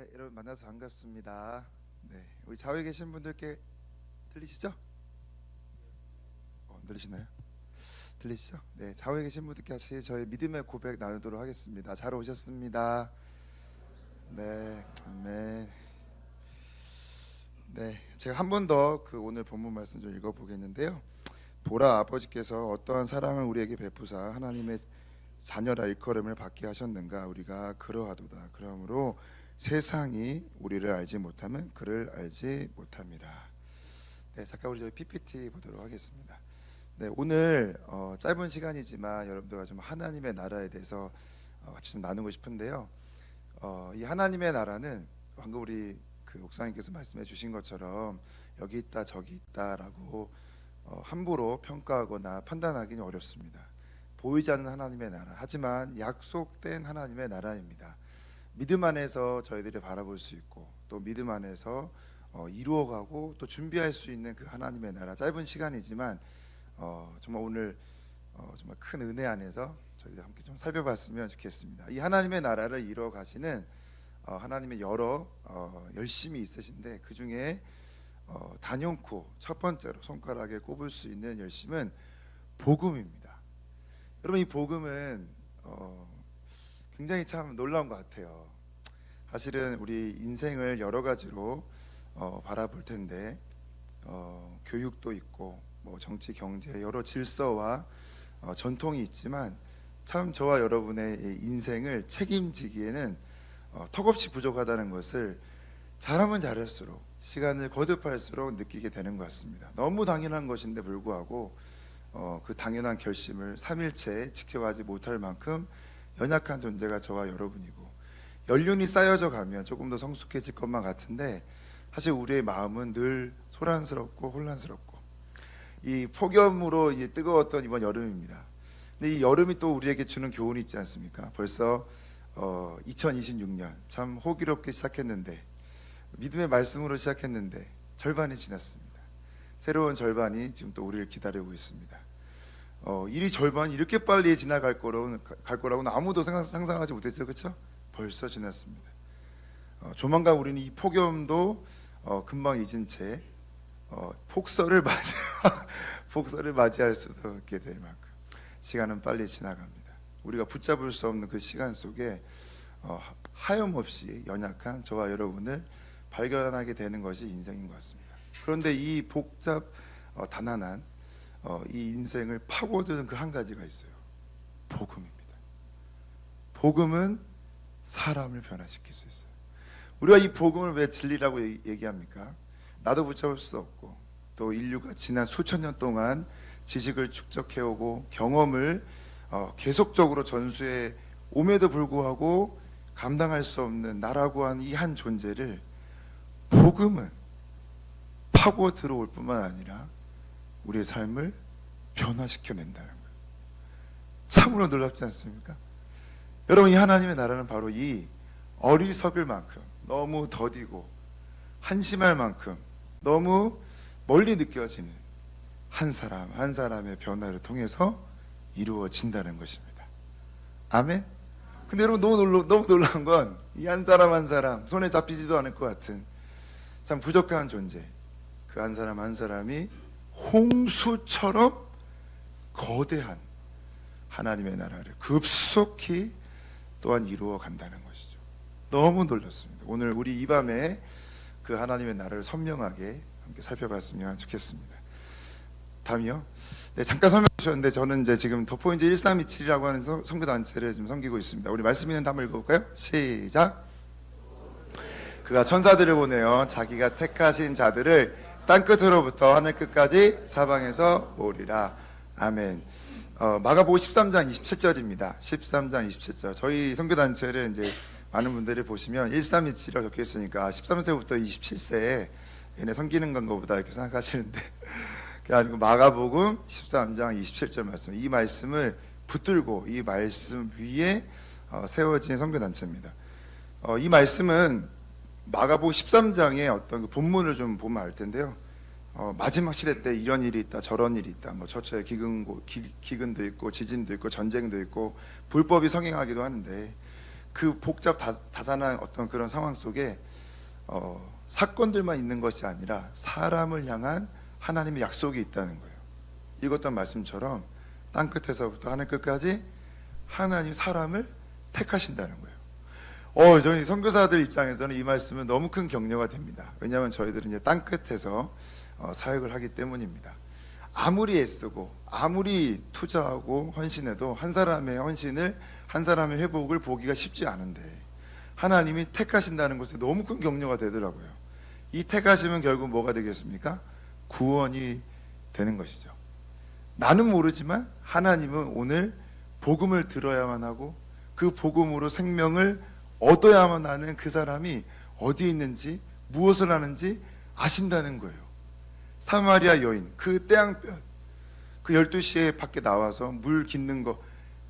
네, 여러분 만나서 반갑습니다. 네, 우리 좌우에 계신 분들께 들리시죠? 들리시나요? 들리시죠? 네, 좌우에 계신 분들께 같이 저희 믿음의 고백 나누도록 하겠습니다. 잘 오셨습니다. 네, 아멘. 네, 제가 한 번 더 그 오늘 본문 말씀 좀 읽어보겠는데요. 보라, 아버지께서 어떠한 사랑을 우리에게 베푸사 하나님의 자녀라 일컬음을 받게 하셨는가. 우리가 그러하도다. 그러므로 세상이 우리를 알지 못하면 그를 알지 못합니다. 네, 잠깐 우리 저희 PPT 보도록 하겠습니다. 네, 오늘 짧은 시간이지만 여러분들과 좀 하나님의 나라에 대해서 같이 좀 나누고 싶은데요. 이 하나님의 나라는 방금 우리 그 목사님께서 말씀해 주신 것처럼 여기 있다 저기 있다라고 함부로 평가하거나 판단하기는 어렵습니다. 보이지 않는 하나님의 나라, 하지만 약속된 하나님의 나라입니다. 믿음 안에서 저희들이 바라볼 수 있고 또 믿음 안에서 이루어가고 또 준비할 수 있는 그 하나님의 나라. 짧은 시간이지만 정말 오늘 정말 큰 은혜 안에서 저희들 함께 좀 살펴봤으면 좋겠습니다. 이 하나님의 나라를 이루어 가시는 하나님의 여러 열심이 있으신데 그 중에 단연코 첫 번째로 손가락에 꼽을 수 있는 열심은 복음입니다. 여러분, 이 복음은 굉장히 참 놀라운 것 같아요. 사실은 우리 인생을 여러 가지로 바라볼 텐데 교육도 있고 뭐 정치, 경제 여러 질서와 전통이 있지만 참 저와 여러분의 인생을 책임지기에는 턱없이 부족하다는 것을 잘하면 잘할수록 시간을 거듭할수록 느끼게 되는 것 같습니다. 너무 당연한 것인데 불구하고 그 당연한 결심을 3일째 지켜가지 못할 만큼 연약한 존재가 저와 여러분이고, 연륜이 쌓여져 가면 조금 더 성숙해질 것만 같은데 사실 우리의 마음은 늘 소란스럽고 혼란스럽고, 이 폭염으로 이제 뜨거웠던 이번 여름입니다. 근데 이 여름이 또 우리에게 주는 교훈이 있지 않습니까? 벌써 2026년 참 호기롭게 시작했는데, 믿음의 말씀으로 시작했는데 절반이 지났습니다. 새로운 절반이 지금 또 우리를 기다리고 있습니다. 이 절반이 이렇게 빨리 지나갈 거라고는 아무도 상상하지 못했죠, 그렇죠? 벌써 지났습니다. 조만간 우리는 이 폭염도 금방 잊은 채 폭설을 맞이할 수도 있게 될 만큼 시간은 빨리 지나갑니다. 우리가 붙잡을 수 없는 그 시간 속에 하염없이 연약한 저와 여러분을 발견하게 되는 것이 인생인 것 같습니다. 그런데 이 다난한 이 인생을 파고드는 그 한 가지가 있어요. 복음입니다. 복음은 사람을 변화시킬 수 있어요. 우리가 이 복음을 왜 진리라고 얘기합니까? 나도 붙잡을 수 없고 또 인류가 지난 수천 년 동안 지식을 축적해오고 경험을 계속적으로 전수해 옴에도 불구하고 감당할 수 없는 나라고 한 이 한 존재를 복음은 파고 들어올 뿐만 아니라 우리의 삶을 변화시켜낸다는 거예요. 참으로 놀랍지 않습니까? 여러분, 이 하나님의 나라는 바로 이 어리석을 만큼, 너무 더디고 한심할 만큼 너무 멀리 느껴지는 한 사람 한 사람의 변화를 통해서 이루어진다는 것입니다. 아멘. 근데 여러분, 너무 놀라운 건 이 한 사람 한 사람 손에 잡히지도 않을 것 같은 참 부족한 존재, 그 한 사람 한 사람이 홍수처럼 거대한 하나님의 나라를 급속히 또한 이루어 간다는 것이죠. 너무 놀랍습니다. 오늘 우리 이 밤에 그 하나님의 나라를 선명하게 함께 살펴봤으면 좋겠습니다. 다음이요. 네, 잠깐 설명해 주셨는데 저는 이제 지금 더포인트 1327이라고 하는 선교단체를 지금 섬기고 있습니다. 우리 말씀 있는 단문 읽어볼까요? 시작. 그가 천사들을 보내어 자기가 택하신 자들을 땅끝으로부터 하늘 끝까지 사방에서 모으리라. 아멘. 마가복음 13장 27절입니다. 13장 27절. 저희 선교단체를 이제 많은 분들이 보시면 1327이라고 적혀 있으니까 13세부터 27세에 얘네 섬기는 건가 보다 이렇게 생각하시는데 그게 아니고 마가복음 13장 27절 말씀, 이 말씀을 붙들고 이 말씀 위에 세워진 선교단체입니다. 이 말씀은 마가복음 13장의 어떤 그 본문을 좀 보면 알 텐데요. 마지막 시대 때 이런 일이 있다 저런 일이 있다, 뭐 처처에 기근도 있고 지진도 있고 전쟁도 있고 불법이 성행하기도 하는데 그 복잡 다산한 어떤 그런 상황 속에 사건들만 있는 것이 아니라 사람을 향한 하나님의 약속이 있다는 거예요. 읽었던 말씀처럼 땅 끝에서부터 하늘 끝까지 하나님 사람을 택하신다는 거예요. 저희 선교사들 입장에서는 이 말씀은 너무 큰 격려가 됩니다. 왜냐하면 저희들은 이제 땅 끝에서 사역을 하기 때문입니다. 아무리 애쓰고 아무리 투자하고 헌신해도 한 사람의 헌신을, 한 사람의 회복을 보기가 쉽지 않은데 하나님이 택하신다는 것에 너무 큰 격려가 되더라고요. 이 택하시면 결국 뭐가 되겠습니까? 구원이 되는 것이죠. 나는 모르지만 하나님은 오늘 복음을 들어야만 하고 그 복음으로 생명을 얻어야만 하는 그 사람이 어디에 있는지 무엇을 하는지 아신다는 거예요. 사마리아 여인, 그 태양볕, 그 12시에 밖에 나와서 물 깃는 거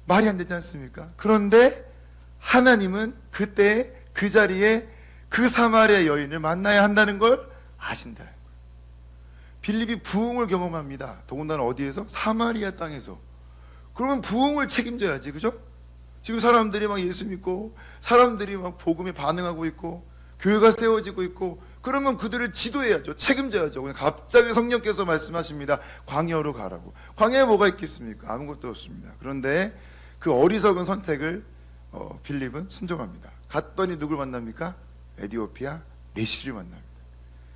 말이 안 되지 않습니까? 그런데 하나님은 그때 그 자리에 그 사마리아 여인을 만나야 한다는 걸 아신다는 거예요. 빌립이 부흥을 경험합니다. 더군다나 어디에서? 사마리아 땅에서. 그러면 부흥을 책임져야지, 그죠? 지금 사람들이 막 예수 믿고 사람들이 막 복음에 반응하고 있고 교회가 세워지고 있고 그러면 그들을 지도해야죠. 책임져야죠. 그냥 갑자기 성령께서 말씀하십니다. 광야로 가라고. 광야에 뭐가 있겠습니까? 아무것도 없습니다. 그런데 그 어리석은 선택을 빌립은 순종합니다. 갔더니 누굴 만납니까? 에디오피아 내시를 만납니다.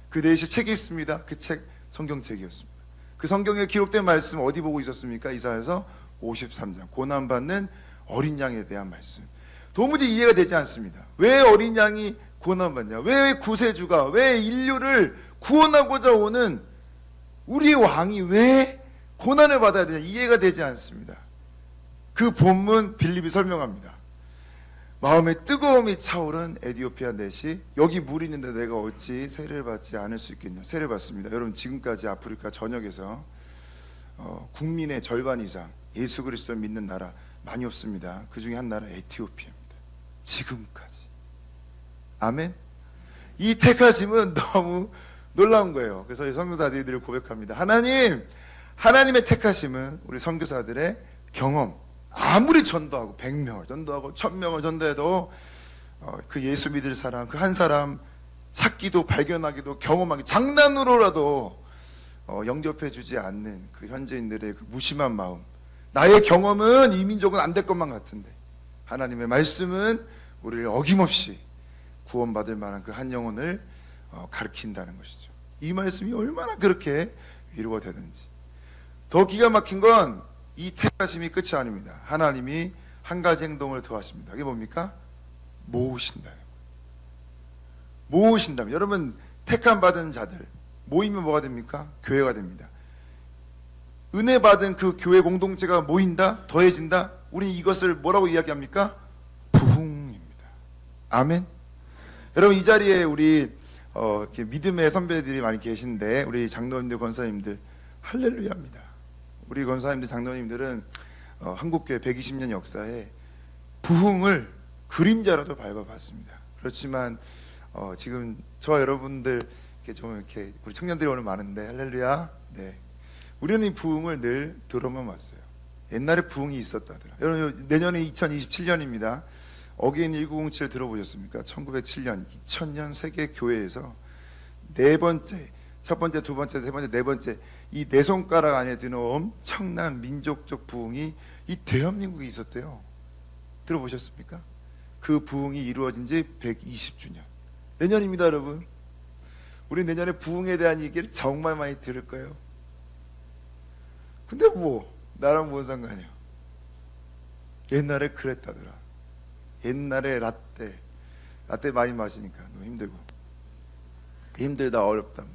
그 내시 책이 있습니다. 그 책 성경책이었습니다. 그 성경에 기록된 말씀 어디 보고 있었습니까? 이사야서 53장 고난받는 어린 양에 대한 말씀. 도무지 이해가 되지 않습니다. 왜 어린 양이 고난받냐? 왜 구세주가, 왜 인류를 구원하고자 오는 우리의 왕이 왜 고난을 받아야 되냐? 이해가 되지 않습니다. 그 본문 빌립이 설명합니다. 마음에 뜨거움이 차오른 에디오피아 넷이 여기 물 있는데 내가 어찌 세례를 받지 않을 수 있겠냐? 세례를 받습니다. 여러분 지금까지 아프리카 전역에서 국민의 절반 이상 예수 그리스도를 믿는 나라 많이 없습니다. 그 중에 한 나라 에티오피아입니다. 지금까지. 아멘. 이 택하심은 너무 놀라운 거예요. 그래서 선교사들이 고백합니다. 하나님의 택하심은 우리 선교사들의 경험, 아무리 전도하고 100명을 전도하고 1000명을 전도해도 그 예수 믿을 사람, 그 한 사람 찾기도 발견하기도 경험하기 장난으로라도 영접해 주지 않는 그 현지인들의 그 무심한 마음. 나의 경험은 이 민족은 안 될 것만 같은데 하나님의 말씀은 우리를 어김없이 구원받을 만한 그 한 영혼을 가르친다는 것이죠. 이 말씀이 얼마나 그렇게 위로가 되는지. 더 기가 막힌 건 이 택하심이 끝이 아닙니다. 하나님이 한 가지 행동을 더 하십니다. 그게 뭡니까? 모으신다. 모으신다면 여러분 택함 받은 자들 모이면 뭐가 됩니까? 교회가 됩니다. 은혜 받은 그 교회 공동체가 모인다, 더해진다. 우리 이것을 뭐라고 이야기합니까? 부흥입니다. 아멘. 여러분 이 자리에 우리 이렇게 믿음의 선배들이 많이 계신데 우리 장로님들, 권사님들 할렐루야입니다. 우리 권사님들, 장로님들은 한국교회 120년 역사에 부흥을 그림자라도 밟아봤습니다. 그렇지만 지금 저와 여러분들 이렇게 우리 청년들이 오늘 많은데 할렐루야. 네, 우리는 이 부흥을 늘 들어만 왔어요. 옛날에 부흥이 있었다더라. 여러분 내년에 2027년입니다. 어게인 1907 들어보셨습니까? 1907년, 2000년 세계 교회에서 네 번째, 첫 번째, 두 번째, 세 번째, 네 번째 이 네 손가락 안에 드는 엄청난 민족적 부흥이 이 대한민국에 있었대요. 들어보셨습니까? 그 부흥이 이루어진 지 120주년. 내년입니다, 여러분. 우리 내년에 부흥에 대한 얘기를 정말 많이 들을 거예요. 근데 뭐 나랑 뭔 상관이야? 옛날에 그랬다더라. 옛날에 라떼 많이 마시니까 너무 힘들고 힘들다 어렵다.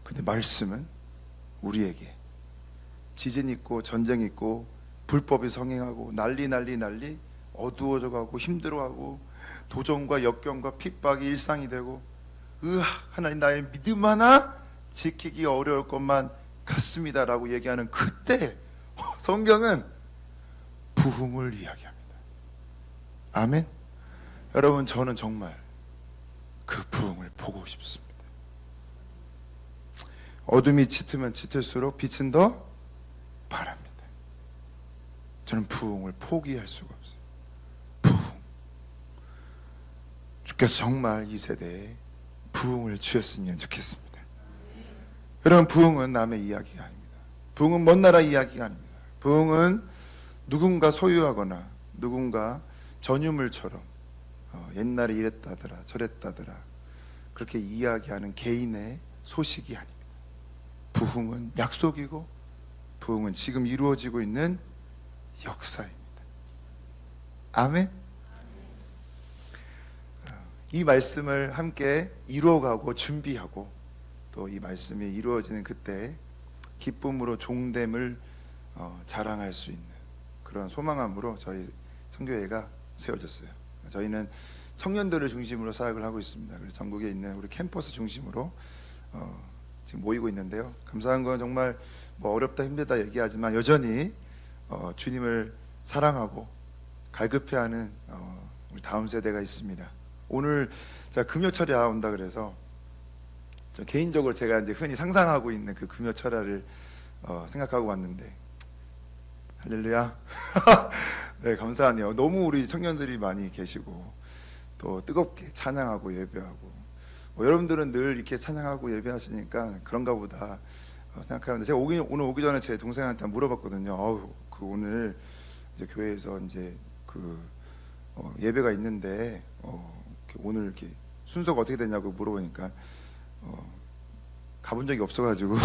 근데 말씀은 우리에게 지진 있고 전쟁 있고 불법이 성행하고 난리 어두워져 가고 힘들어하고 도전과 역경과 핍박이 일상이 되고 하나님 나의 믿음 하나 지키기 어려울 것만 같습니다 라고 얘기하는 그때 성경은 부흥을 이야기합니다. 아멘. 여러분 저는 정말 그 부흥을 보고 싶습니다. 어둠이 짙으면 짙을수록 빛은 더 바랍니다. 저는 부흥을 포기할 수가 없어요. 부흥. 주께서 정말 이 세대에 부흥을 주셨으면 좋겠습니다. 여러분, 부흥은 남의 이야기가 아닙니다. 부흥은 먼 나라 이야기가 아닙니다. 부흥은 누군가 소유하거나 누군가 전유물처럼 옛날에 이랬다더라 저랬다더라 그렇게 이야기하는 개인의 소식이 아닙니다. 부흥은 약속이고 부흥은 지금 이루어지고 있는 역사입니다. 아멘. 이 말씀을 함께 이루어가고 준비하고 또 이 말씀이 이루어지는 그때 기쁨으로 종됨을 자랑할 수 있는 그런 소망함으로 저희 선교회가 세워졌어요. 저희는 청년들을 중심으로 사역을 하고 있습니다. 그래서 전국에 있는 우리 캠퍼스 중심으로 지금 모이고 있는데요. 감사한 건 정말 뭐 어렵다 힘들다 얘기하지만 여전히 주님을 사랑하고 갈급해하는 우리 다음 세대가 있습니다. 오늘 제가 금요철에 온다 그래서 저 개인적으로 제가 이제 흔히 상상하고 있는 그 금요철야를 생각하고 왔는데 할렐루야. 네, 감사하네요. 너무 우리 청년들이 많이 계시고 또 뜨겁게 찬양하고 예배하고 여러분들은 늘 이렇게 찬양하고 예배하시니까 그런가 보다 생각하는데 제가 오늘 오기 전에 제 동생한테 물어봤거든요. 그 오늘 이제 교회에서 이제 그 예배가 있는데 오늘 이렇게 순서가 어떻게 되냐고 물어보니까 가본 적이 없어가지고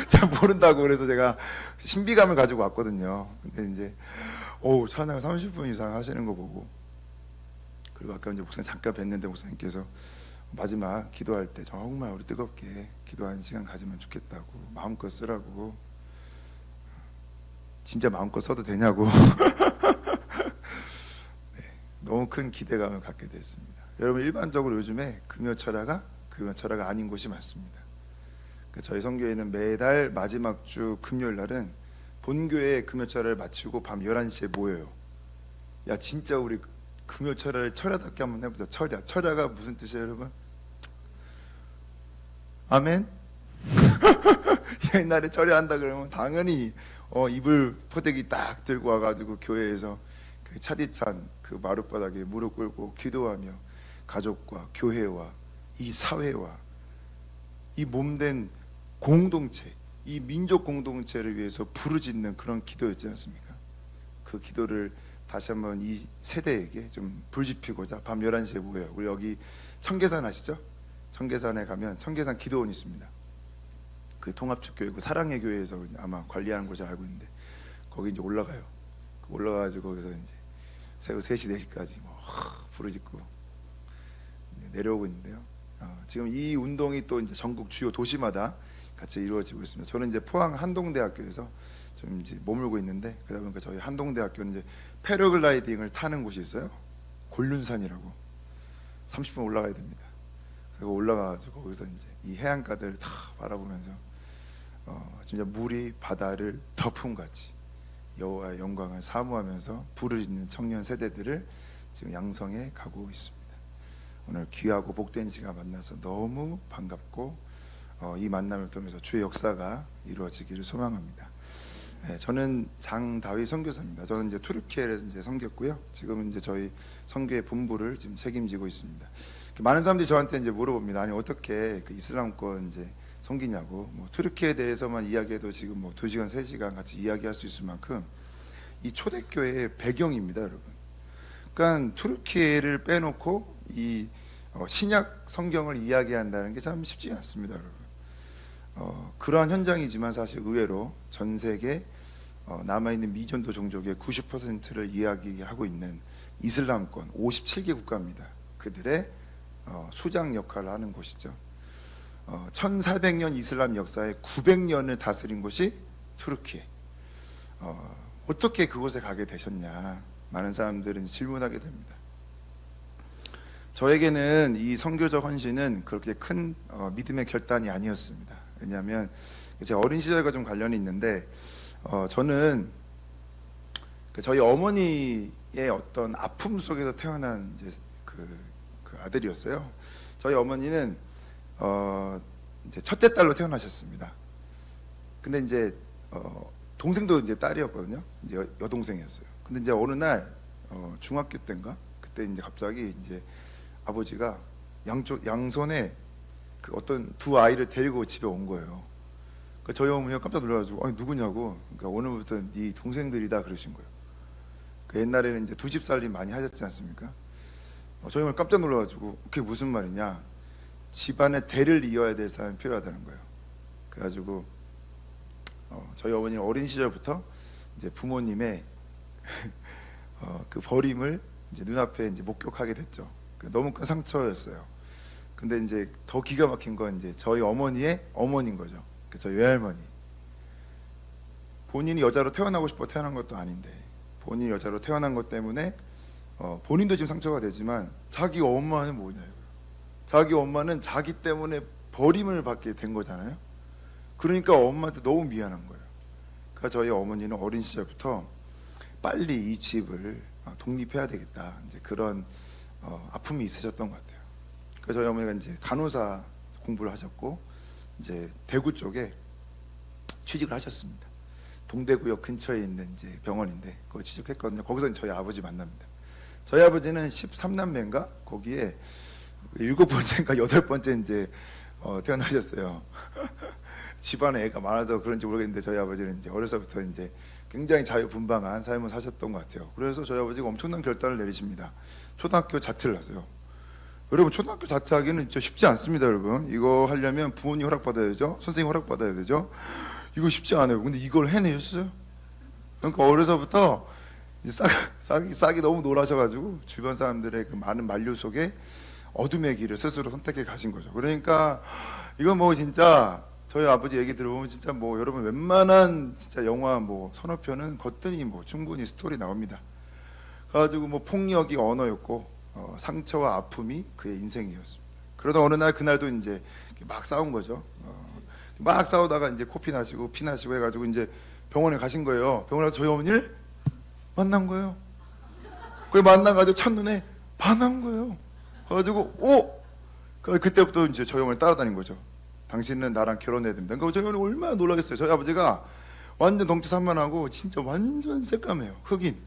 잘 모른다고 그래서 제가 신비감을 가지고 왔거든요. 근데 이제 찬양 30분 이상 하시는 거 보고 그리고 아까 이제 목사님 잠깐 뵀는데 목사님께서 마지막 기도할 때 정말 우리 뜨겁게 기도하는 시간 가지면 좋겠다고 마음껏 쓰라고 진짜 마음껏 써도 되냐고 네, 너무 큰 기대감을 갖게 됐습니다. 여러분 일반적으로 요즘에 금요철야가 아닌 곳이 많습니다. 저희 선교회는 매달 마지막 주 금요일 날은 본교회 금요철야를 마치고 밤 11시에 모여요. 야 진짜 우리 금요철야를 철야답게 한번 해보자. 철야가 무슨 뜻이에요 여러분? 아멘? 옛날에 철야한다 그러면 당연히 이불 포대기 딱 들고 와가지고 교회에서 그 차디찬 그 마룻바닥에 무릎 꿇고 기도하며 가족과 교회와 이 사회와 이 몸된 공동체, 이 민족 공동체를 위해서 부르짖는 그런 기도였지 않습니까? 그 기도를 다시 한번 이 세대에게 좀 불지피고자 밤 11시에 모여요. 우리 여기 청계산 아시죠? 청계산에 가면 청계산 기도원이 있습니다. 그 통합축교회고 사랑의 교회에서 아마 관리하는 곳이 알고 있는데 거기 이제 올라가요. 올라가가지고 거기서 이제 새우 3시 4시까지 부르짖고 내려오고 있는데요. 지금 이 운동이 또 이제 전국 주요 도시마다 같이 이루어지고 있습니다. 저는 이제 포항 한동대학교에서 좀 이제 머물고 있는데 그러다 보니까 저희 한동대학교는 이제 패러글라이딩을 타는 곳이 있어요. 곤륜산이라고 30분 올라가야 됩니다. 그래서 올라가가지고 거기서 이제 이 해안가들을 다 바라보면서 진짜 물이 바다를 덮음같이 여호와의 영광을 사모하면서 부르짖는 청년 세대들을 지금 양성해 가고 있습니다. 오늘 귀하고 복된 시간 만나서 너무 반갑고 이 만남을 통해서 주의 역사가 이루어지기를 소망합니다. 네, 저는 장다윗 선교사입니다. 저는 이제 투르키예를 이제 섬겼고요. 지금은 이제 저희 선교회 본부를 지금 책임지고 있습니다. 많은 사람들이 저한테 이제 물어봅니다. 아니 어떻게 그 이슬람권 이제 섬기냐고. 투르키에 대해서만 이야기해도 지금 2시간 3시간 같이 이야기할 수 있을 만큼 이 초대교회의 배경입니다, 여러분. 그러니까 투르키예를 빼놓고 이 신약 성경을 이야기한다는 게 참 쉽지 않습니다, 여러분. 그러한 현장이지만 사실 의외로 전 세계 남아있는 미전도 종족의 90%를 이야기하고 있는 이슬람권 57개 국가입니다. 그들의 수장 역할을 하는 곳이죠. 1400년 이슬람 역사에 900년을 다스린 곳이 투르키예. 어떻게 그곳에 가게 되셨냐, 많은 사람들은 질문하게 됩니다. 저에게는 이 선교적 헌신은 그렇게 큰 믿음의 결단이 아니었습니다. 왜냐하면 제 어린 시절과 좀 관련이 있는데 저는 저희 어머니의 어떤 아픔 속에서 태어난 이제 그 아들이었어요. 저희 어머니는 이제 첫째 딸로 태어나셨습니다. 근데 이제 동생도 이제 딸이었거든요. 이제 여동생이었어요. 근데 이제 어느 날 중학교 때인가 그때 이제 갑자기 이제 아버지가 양손에 그 어떤 두 아이를 데리고 집에 온 거예요. 그러니까 저희 어머니가 깜짝 놀라가지고 아니 누구냐고. 그러니까 오늘부터 네 동생들이다 그러신 거예요. 그 옛날에는 이제 두 집 살림 많이 하셨지 않습니까? 저희 어머니 깜짝 놀라가지고 그게 무슨 말이냐? 집안의 대를 이어야 될 사람이 필요하다는 거예요. 그래가지고 저희 어머니 어린 시절부터 이제 부모님의 그 버림을 이제 눈앞에 이제 목격하게 됐죠. 너무 큰 상처였어요. 근데 이제 더 기가 막힌 건 이제 저희 어머니의 어머니인 거죠. 저희 외할머니. 본인이 여자로 태어나고 싶어 태어난 것도 아닌데 본인이 여자로 태어난 것 때문에 본인도 지금 상처가 되지만 자기 엄마는 뭐냐고요. 자기 엄마는 자기 때문에 버림을 받게 된 거잖아요. 그러니까 엄마한테 너무 미안한 거예요. 그러니까 저희 어머니는 어린 시절부터 빨리 이 집을 독립해야 되겠다. 이제 그런 아픔이 있으셨던 것 같아요. 그래서 저희 어머니가 이제 간호사 공부를 하셨고 이제 대구 쪽에 취직을 하셨습니다. 동대구역 근처에 있는 이제 병원인데 거기 취직했거든요. 거기서 저희 아버지 만납니다. 저희 아버지는 13남매인가 거기에 7번째인가 8번째 이제 태어나셨어요. 집안에 애가 많아서 그런지 모르겠는데 저희 아버지는 이제 어려서부터 이제 굉장히 자유분방한 삶을 사셨던 것 같아요. 그래서 저희 아버지가 엄청난 결단을 내리십니다. 초등학교 자퇴를 하세요. 여러분 초등학교 자퇴하기는 진짜 쉽지 않습니다. 여러분 이거 하려면 부모님 허락받아야 되죠. 선생님 허락받아야 되죠. 이거 쉽지 않아요. 근데 이걸 해내셨어요. 그러니까 어려서부터 싹이 너무 놀라셔가지고 주변 사람들의 그 많은 만류 속에 어둠의 길을 스스로 선택해 가신 거죠. 그러니까 이건 뭐 진짜 저희 아버지 얘기 들어보면 진짜 뭐 여러분 웬만한 진짜 영화 뭐 서너 편은 걷더니 뭐 충분히 스토리 나옵니다. 그래가지고 뭐 폭력이 언어였고 상처와 아픔이 그의 인생이었습니다. 그러다 어느 날 그날도 이제 막 싸운 거죠. 막 싸우다가 이제 코피 나시고 피 나시고 해가지고 이제 병원에 가신 거예요. 병원에 가서 저희 어머니를 만난 거예요. 그 만나가지고 첫눈에 반한 거예요. 그래가지고 그때부터 이제 저희 어머니 따라다닌 거죠. 당신은 나랑 결혼해야 됩니다. 그러니까 저희 어머니 얼마나 놀라겠어요. 저희 아버지가 완전 덩치 산만하고 진짜 완전 새까매요. 흑인.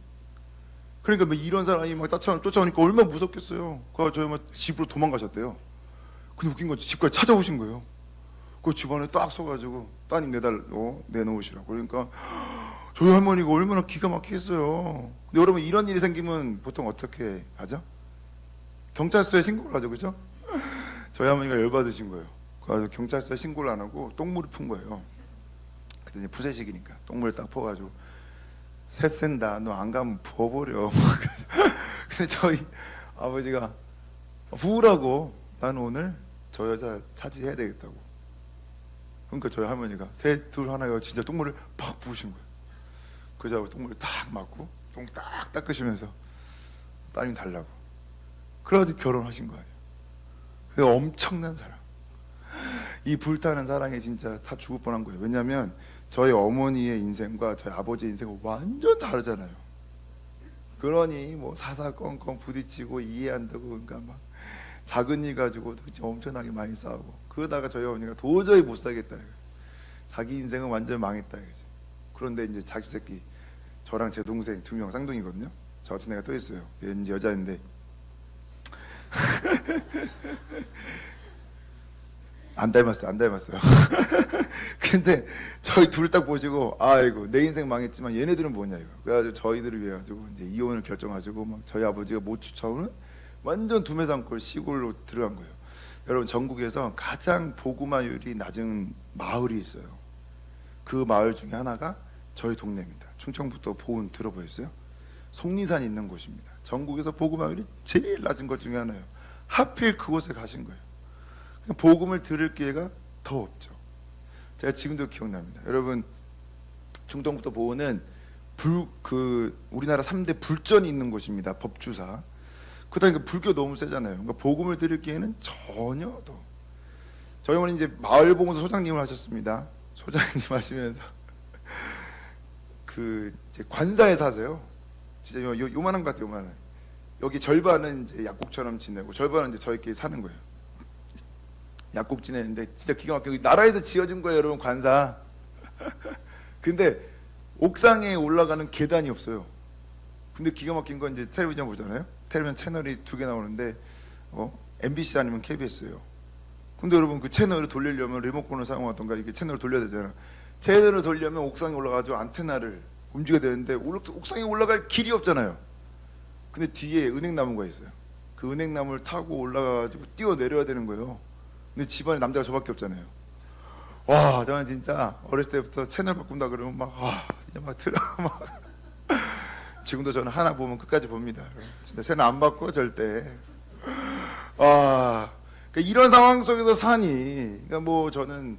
그러니까 뭐 이런 사람이 막 쫓아오니까 얼마나 무섭겠어요. 그래서 저희 어머니 집으로 도망가셨대요. 근데 웃긴 건 집까지 찾아오신 거예요. 그 집안에 딱 서가지고 따님 내놓으시라고. 그러니까 저희 할머니가 얼마나 기가 막히겠어요. 근데 여러분 이런 일이 생기면 보통 어떻게 하죠? 경찰서에 신고를 하죠, 그죠? 저희 할머니가 열받으신 거예요. 그래서 경찰서에 신고를 안 하고 똥물을 푼 거예요. 그때 이제 푸세식이니까 똥물을 딱 퍼가지고 새 샌다. 너 안 가면 부어버려. 근데 저희 아버지가 부으라고. 나는 오늘 저 여자 차지해야 되겠다고. 그러니까 저희 할머니가 셋, 둘, 하나가 진짜 똥물을 팍 부으신 거예요. 그자고 똥물을 딱 맞고 똥 딱 닦으시면서 따님 달라고. 그래가지고 결혼하신 거 아니에요. 그 엄청난 사랑. 이 불타는 사랑에 진짜 다 죽을 뻔한 거예요. 왜냐하면 저희 어머니의 인생과 저희 아버지의 인생은 완전 다르잖아요. 그러니 뭐 사사건건 부딪히고 이해 안 되고 그러니까 막 작은 일 가지고도 엄청나게 많이 싸우고 그러다가 저희 어머니가 도저히 못 살겠다. 자기 인생은 완전 망했다. 그런데 이제 자기 새끼 저랑 제 동생 2명 쌍둥이거든요. 저 같은 애가 또 있어요. 얘는 이제 여자인데 안 닮았어요. 근데 저희 둘 딱 보시고 아이고 내 인생 망했지만 얘네들은 뭐냐 이거. 그래가지고 저희들을 위해 가지고 이제 이혼을 결정하시고 막 저희 아버지가 못 쫓아오는 완전 두메산골 시골로 들어간 거예요. 여러분 전국에서 가장 보구마율이 낮은 마을이 있어요. 그 마을 중에 하나가 저희 동네입니다. 충청북도 보은 들어보셨어요? 속리산 있는 곳입니다. 전국에서 보구마율이 제일 낮은 것 중에 하나예요. 하필 그곳에 가신 거예요. 복음을 들을 기회가 더 없죠. 제가 지금도 기억납니다. 여러분 충청북도 보은은 우리나라 3대 불전이 있는 곳입니다. 법주사. 그다음에 불교 너무 세잖아요. 그러니까 복음을 들을 기회는 전혀 더. 저희 어머니 이제 마을봉사 소장님을 하셨습니다. 소장님 하시면서 그 이제 관사에 사세요. 진짜 요만한 것 같아요. 요만한. 여기 절반은 이제 약국처럼 지내고 절반은 이제 저희끼리 사는 거예요. 약국 지내는데 진짜 기가 막히고 나라에서 지어준 거예요, 여러분 관사. 근데 옥상에 올라가는 계단이 없어요. 근데 기가 막힌 건 이제 텔레비전 보잖아요. 텔레비전 채널이 2개 나오는데 MBC 아니면 KBS예요. 근데 여러분 그 채널을 돌리려면 리모컨을 사용하던가 이게 채널을 돌려야 되잖아요. 채널을 돌려면 옥상에 올라가지고 안테나를 움직여야 되는데 옥상에 올라갈 길이 없잖아요. 근데 뒤에 은행나무가 있어요. 그 은행나무를 타고 올라가가지고 뛰어내려야 되는 거예요. 근데 집안에 남자가 저밖에 없잖아요. 와, 저는 진짜 어렸을 때부터 채널 바꾼다 그러면 진짜 막 들어 막. 지금도 저는 하나 보면 끝까지 봅니다. 진짜 채널 안 바꿔 절대. 그러니까 이런 상황 속에서 사니, 그러니까 뭐 저는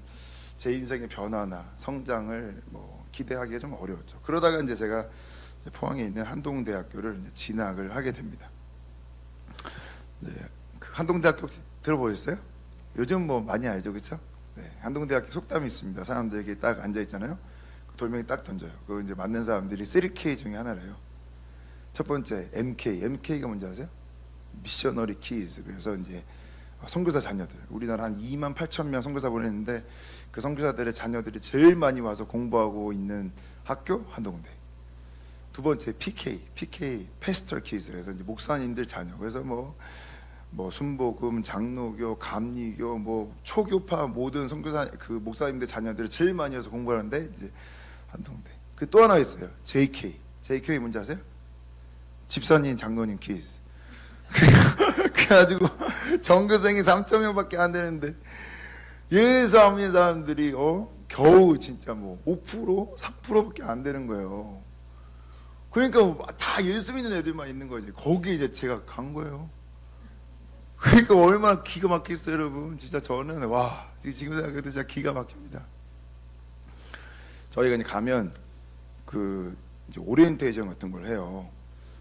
제 인생의 변화나 성장을 뭐 기대하기가 좀 어려웠죠. 그러다가 이제 제가 포항에 있는 한동대학교를 이제 진학을 하게 됩니다. 네, 그 한동대학교 혹시 들어보셨어요? 요즘 뭐 많이 알죠, 그렇죠? 네, 한동대학교 속담이 있습니다. 사람들에게 딱 앉아 있잖아요. 돌멩이 딱 던져요. 그거 이제 맞는 사람들이 3K 중에 하나래요. 첫 번째 MK가 뭔지 아세요? 미셔너리 키즈. 그래서 이제 선교사 자녀들, 우리나라 한 2만 8천 명 선교사 보냈는데 그 선교사들의 자녀들이 제일 많이 와서 공부하고 있는 학교 한동대. 두 번째 PK 패스터 키즈. 그래서 이제 목사님들 자녀. 그래서 뭐 순복음, 장로교, 감리교, 뭐 초교파 모든 선교사 그 목사님들 자녀들이 제일 많이 와서 공부하는데 이제 한동대. 그 또 하나 있어요. JK 뭔지 아세요? 집사님, 장로님 키즈. 그래가지고 전교생이 3,000명밖에 안 되는데 예수하는 사람들이 겨우 진짜 뭐 5%, 4%밖에 안 되는 거예요. 그러니까 다 예수 믿는 애들만 있는 거지. 거기에 이제 제가 간 거예요. 그러니까 얼마나 기가 막히겠어요, 여러분. 진짜 저는 지금 생각해도 진짜 기가 막힙니다. 저희가 이제 가면 그 이제 오리엔테이션 같은 걸 해요.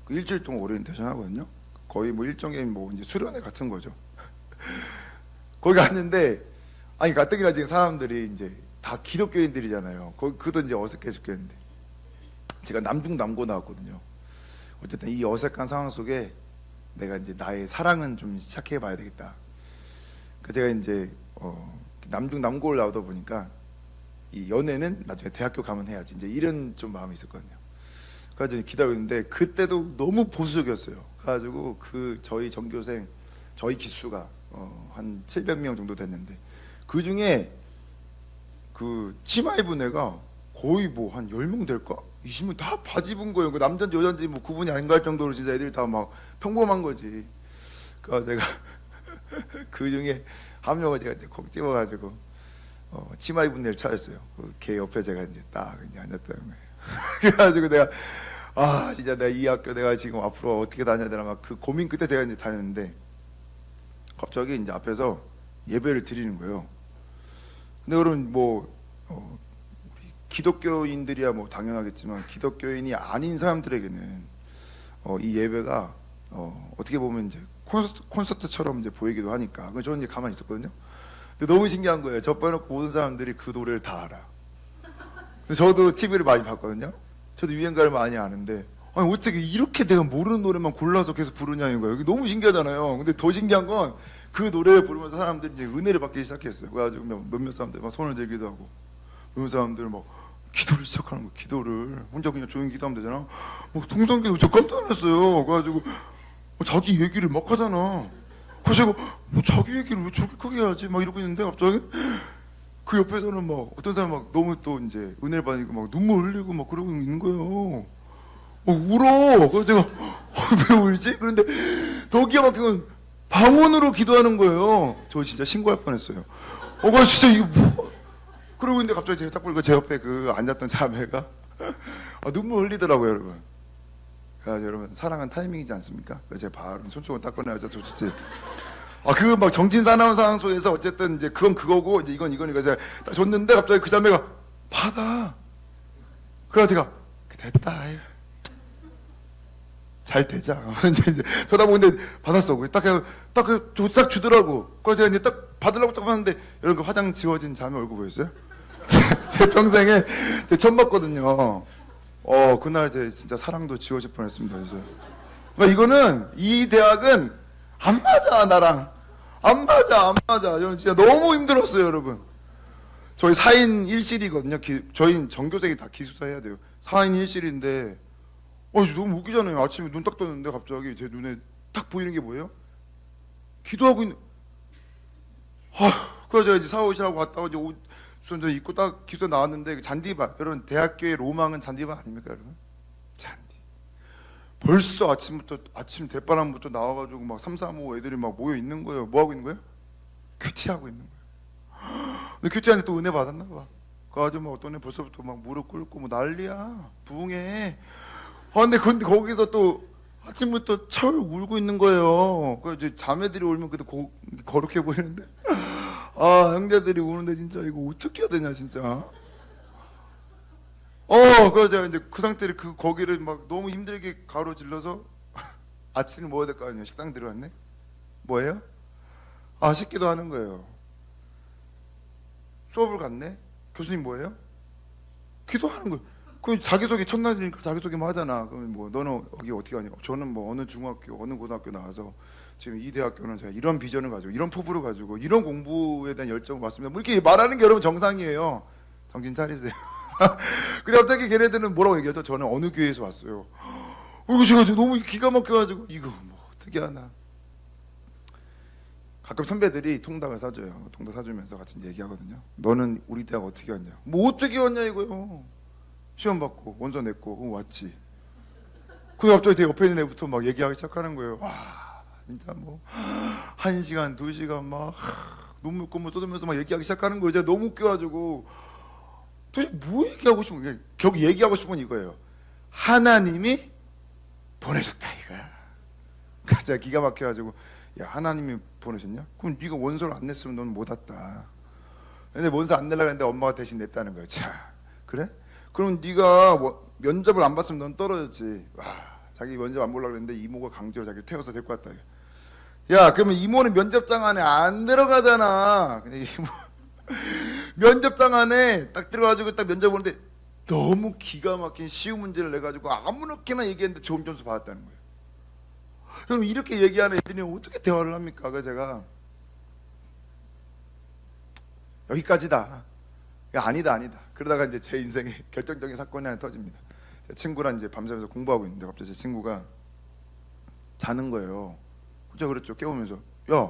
그 일주일 동안 오리엔테이션 하거든요. 거의 뭐 일종의 뭐 이제 수련회 같은 거죠. 거기 갔는데 가뜩이나 지금 사람들이 이제 다 기독교인들이잖아요. 그도 이제 어색해 죽겠는데 제가 남중남고 나왔거든요. 어쨌든 이 어색한 상황 속에 내가 이제 나의 사랑은 좀 시작해 봐야 되겠다. 그 제가 이제 남중남고를 나오다 보니까 이 연애는 나중에 대학교 가면 해야지 이제 이런 좀 마음이 있었거든요. 그래서 기다리고 있는데 그때도 너무 보수적이었어요. 그래가지고 그 저희 전교생 저희 기수가 한 700명 정도 됐는데 그 중에 그 치마 입은 애가 거의 뭐 한 10명 될까? 20명 다 바지 입은 거예요. 그 남자인지 여자인지 뭐 구분이 안 갈 정도로 진짜 애들이 다 막 평범한 거지. 그래서 제가 그 중에 한 명을 제가 이제 콕 집어가지고 치마 입은 애를 찾았어요. 걔 옆에 제가 이제 딱 이제 앉았다는 거예요. 그래가지고 내가 진짜 내가 이 학교 내가 지금 앞으로 어떻게 다녀야 되나 막 그 고민 끝에 제가 이제 다녔는데 갑자기 이제 앞에서 예배를 드리는 거예요. 근데 여러분 뭐 우리 기독교인들이야 뭐 당연하겠지만 기독교인이 아닌 사람들에게는 이 예배가 어떻게 보면 이제 콘서트처럼 이제 보이기도 하니까 저는 이제 가만히 있었거든요. 근데 너무 신기한 거예요. 저 빼놓고 모든 사람들이 그 노래를 다 알아. 근데 저도 TV를 많이 봤거든요. 저도 유행가를 많이 아는데 어떻게 이렇게 내가 모르는 노래만 골라서 계속 부르냐는 거예요. 이게 너무 신기하잖아요. 근데 더 신기한 건 그 노래를 부르면서 사람들이 이제 은혜를 받기 시작했어요. 그래가지고 몇몇 사람들 막 손을 들기도 하고 몇몇 사람들은 막 기도를 시작하는 거예요. 기도를 혼자 그냥 조용히 기도하면 되잖아. 통성기도 저 깜짝 놀랐어요. 그래가지고 자기 얘기를 막 하잖아. 그래서 제가 자기 얘기를 왜 저렇게 크게 해야지 막 이러고 있는데 갑자기 그 옆에서는 막 어떤 사람 막 너무 또 이제 은혜를 받으니까 막 눈물 흘리고 막 그러고 있는 거예요. 울어. 그래서 제가 왜 울지? 그런데 더 기가 막힌 건 방언으로 기도하는 거예요. 저 진짜 신고할 뻔했어요. 진짜 이게 뭐? 그러고 있는데 갑자기 제가 딱 보니까 제 옆에 그 앉았던 자매가 눈물 흘리더라고요, 여러분. 그러니까 여러분 사랑은 타이밍이지 않습니까? 제가 바로 손수건 딱 꺼내가지고 좋지. 그 막 정진사나운 상황 속에서 어쨌든 이제 그건 그거고 이제 이건 제가 딱 줬는데 갑자기 그 자매가 받아. 그래서 제가 됐다. 잘 되자. 이제 쳐다보는데 받았어. 딱 주더라고. 그래서 제가 이제 딱 받으려고 딱 봤는데 여러분 화장 지워진 자매 얼굴 보였어요? 제 평생에 처음 봤거든요. 그날 이제 진짜 사랑도 지워질 뻔했습니다. 그래서 그러니까 이거는 이 대학은 안 맞아 나랑 안 맞아. 저는 진짜 너무 힘들었어요, 여러분. 저희 4인 1실이거든요. 저희 전교생이 다 기숙사 해야 돼요. 4인 1실인데 너무 웃기잖아요. 아침에 눈 딱 떴는데 갑자기 제 눈에 딱 보이는 게 뭐예요? 기도하고 있는. 그래서 제가 이제 샤워실하고 갔다가 이제 옷 수선전 입고 딱 기숙사 나왔는데 그 잔디밭. 여러분 대학교의 로망은 잔디밭 아닙니까 여러분? 잔디. 벌써 아침 대바람부터 나와가지고 막 3, 4, 5 애들이 막 모여 있는 거예요. 뭐 하고 있는 거예요? 큐티하고 있는 거예요. 근데 큐티한테 또 은혜 받았나 봐. 그 아줌마 어떤 애 벌써부터 막 무릎 꿇고 뭐 난리야. 부흥해. 근데 거기서 또 아침부터 철 울고 있는 거예요. 그 이제 자매들이 울면 그래도 거룩해 보이는데. 형제들이 우는데 진짜 이거 어떻게 해야 되냐 진짜. 그래서 제가 이제 그 상태를 거기를 막 너무 힘들게 가로질러서 아침에 먹어야 될 거 아니에요. 식당 들어갔네. 뭐예요? 식기도 하는 거예요. 수업을 갔네. 교수님 뭐예요? 기도하는 거예요. 그럼 자기소개 첫날이니까 자기소개만 하잖아. 그러면 뭐 너는 여기 어떻게 하냐? 저는 뭐 어느 중학교 어느 고등학교 나와서 지금 이 대학교는 제가 이런 비전을 가지고 이런 포부를 가지고 이런 공부에 대한 열정을 받습니다. 뭐 이렇게 말하는 게 여러분 정상이에요. 정신 차리세요. 근데 갑자기 걔네들은 뭐라고 얘기하죠? 저는 어느 교회에서 왔어요. 이거 제가 너무 기가 막혀가지고 이거 뭐 어떻게 하나. 가끔 선배들이 통닭을 사줘요. 통닭 사주면서 같이 얘기하거든요. 너는 우리 대학 어떻게 왔냐? 뭐 어떻게 왔냐 이거요. 시험 받고 원서 냈고 왔지. 근데 갑자기 제 옆에 있는 애부터 막 얘기하기 시작하는 거예요. 와 진짜 뭐 1시간 2시간 막 눈물 콧물 쏟으면서 막 얘기하기 시작하는 거예요. 제가 너무 웃겨가지고 도대체 뭐 얘기하고 싶은 거예요? 결국 얘기하고 싶은 건 이거예요. 하나님이 보내셨다 이거야. 제가 기가 막혀가지고 야 하나님이 보내셨냐? 그럼 네가 원서를 안 냈으면 넌 못 왔다. 근데 원서 안 내려고 했는데 엄마가 대신 냈다는 거야. 자 그래? 그럼 네가 면접을 안 봤으면 넌 떨어졌지. 와 자기 면접 안 보려고 했는데 이모가 강제로 자기 태워서 데리고 왔다. 야 그러면 이모는 면접장 안에 안 들어가잖아. 근데 이모 면접장 안에 딱 들어가지고 딱 면접 보는데 너무 기가 막힌 쉬운 문제를 내가지고 아무렇게나 얘기했는데 좋은 점수 받았다는 거예요. 그럼 이렇게 얘기하는 애들이 어떻게 대화를 합니까? 그래서 제가 여기까지다. 야, 아니다. 그러다가 이제 제 인생에 결정적인 사건이 하나 터집니다. 제 친구랑 이제 밤새면서 공부하고 있는데 갑자기 제 친구가 자는 거예요. 그렇죠. 깨우면서 야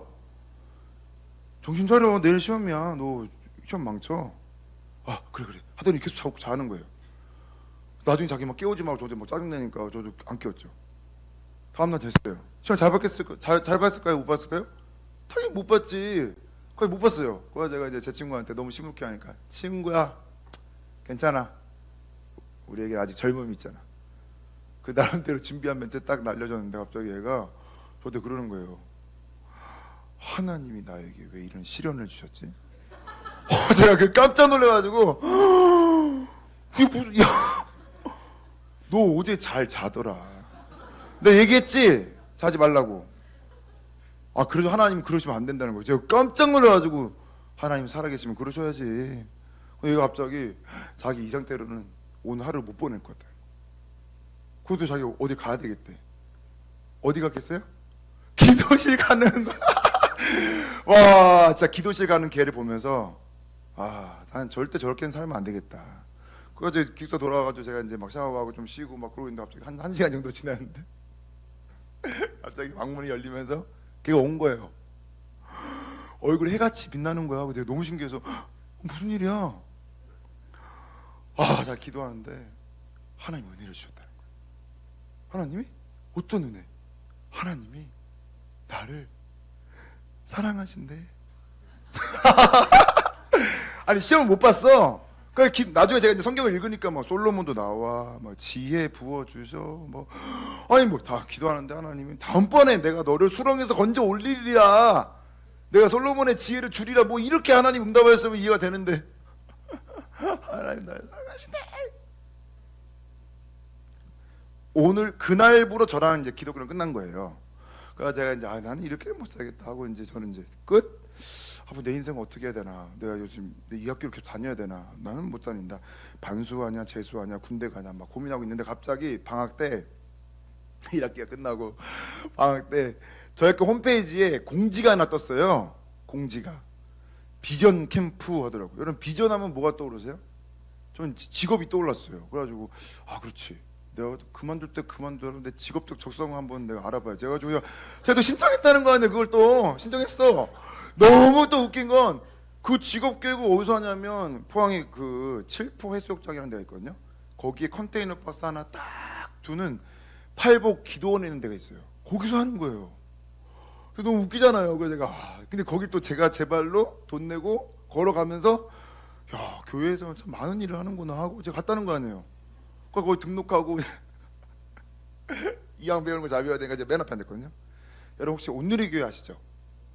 정신 차려. 내일 시험이야. 너 시험 망쳐. 그래 하더니 계속 자고 자는 거예요. 나중에 자기 막 깨우지 말고 저도 막 짜증내니까 저도 안 깨웠죠. 다음날 됐어요. 시험 잘 봤을까요? 못 봤을까요? 당연히 못 봤지. 거의 못 봤어요. 그래서 제가 이제 제 친구한테 너무 시무룩해 하니까 친구야 괜찮아. 우리에게 아직 젊음이 있잖아. 그 나름대로 준비한 멘트 딱 날려줬는데 갑자기 얘가 저한테 그러는 거예요. 하나님이 나에게 왜 이런 시련을 주셨지? 제가 깜짝 놀라가지고 이게 무슨 너 어제 잘 자더라. 내가 얘기했지? 자지 말라고. 그래도 하나님 그러시면 안 된다는 거예요. 제가 깜짝 놀라가지고 하나님 살아계시면 그러셔야지. 얘가 갑자기 자기 이 상태로는 오늘 하루를 못 보낼 것 같아요. 그것도 자기 어디 가야 되겠대. 어디 갔겠어요? 기도실 가는 거. 와 진짜 기도실 가는 걔를 보면서 난 절대 저렇게는 살면 안 되겠다. 그래서 기숙사 돌아와가지고 제가 이제 막 샤워하고 좀 쉬고 막 그러고 있는데 갑자기 한 시간 정도 지났는데 갑자기 방문이 열리면서 걔가 온 거예요. 얼굴이 해같이 빛나는 거야. 내가 너무 신기해서 무슨 일이야? 자 기도하는데 하나님 은혜를 주셨다는 거예요. 하나님이? 어떤 은혜? 하나님이 나를 사랑하신대. 아니 시험을 못 봤어. 나중에 제가 이제 성경을 읽으니까 막 솔로몬도 나와, 막 지혜 부어 주셔, 다 기도하는데 하나님이 다음번에 내가 너를 수렁에서 건져 올리리라. 내가 솔로몬의 지혜를 주리라. 뭐 이렇게 하나님 응답하셨으면 이해가 되는데 하나님 나를 사랑하시네. 오늘 그날부로 저랑 이제 기독교는 끝난 거예요. 그래서 제가 이제 나는 이렇게는 못 살겠다 하고 이제 저는 이제 끝. 내 인생 어떻게 해야 되나? 내가 요즘 이 학교를 계속 다녀야 되나? 나는 못 다닌다. 반수하냐, 재수하냐, 군대 가냐 막 고민하고 있는데 갑자기 방학 때 1학기가 끝나고 방학 때 저희 학교 홈페이지에 공지가 하나 떴어요. 공지가 비전 캠프 하더라고요. 여러분 비전하면 뭐가 떠오르세요? 저는 직업이 떠올랐어요. 그래가지고 그렇지, 내가 그만둘 때 그만둬야 내 직업적 적성을 한번 내가 알아봐야지. 그래가지고 제가 또 신청했다는 거 아니에요. 그걸 또 신청했어. 너무 또 웃긴 건 그 직업 교육을 어디서 하냐면 포항에 그 칠포 해수욕장이라는 데가 있거든요. 거기에 컨테이너 버스 하나 딱 두는 팔복 기도원에 있는 데가 있어요. 거기서 하는 거예요. 너무 웃기잖아요. 그래서 제가 근데 거기 또 제가 제 발로 돈 내고 걸어가면서 야, 교회에서 참 많은 일을 하는구나 하고 제가 갔다는 거 아니에요. 거기 등록하고 이왕 배우는 거 잘 배워야 되니까 이제 맨 앞에 앉았거든요. 여러분 혹시 온누리교회 아시죠?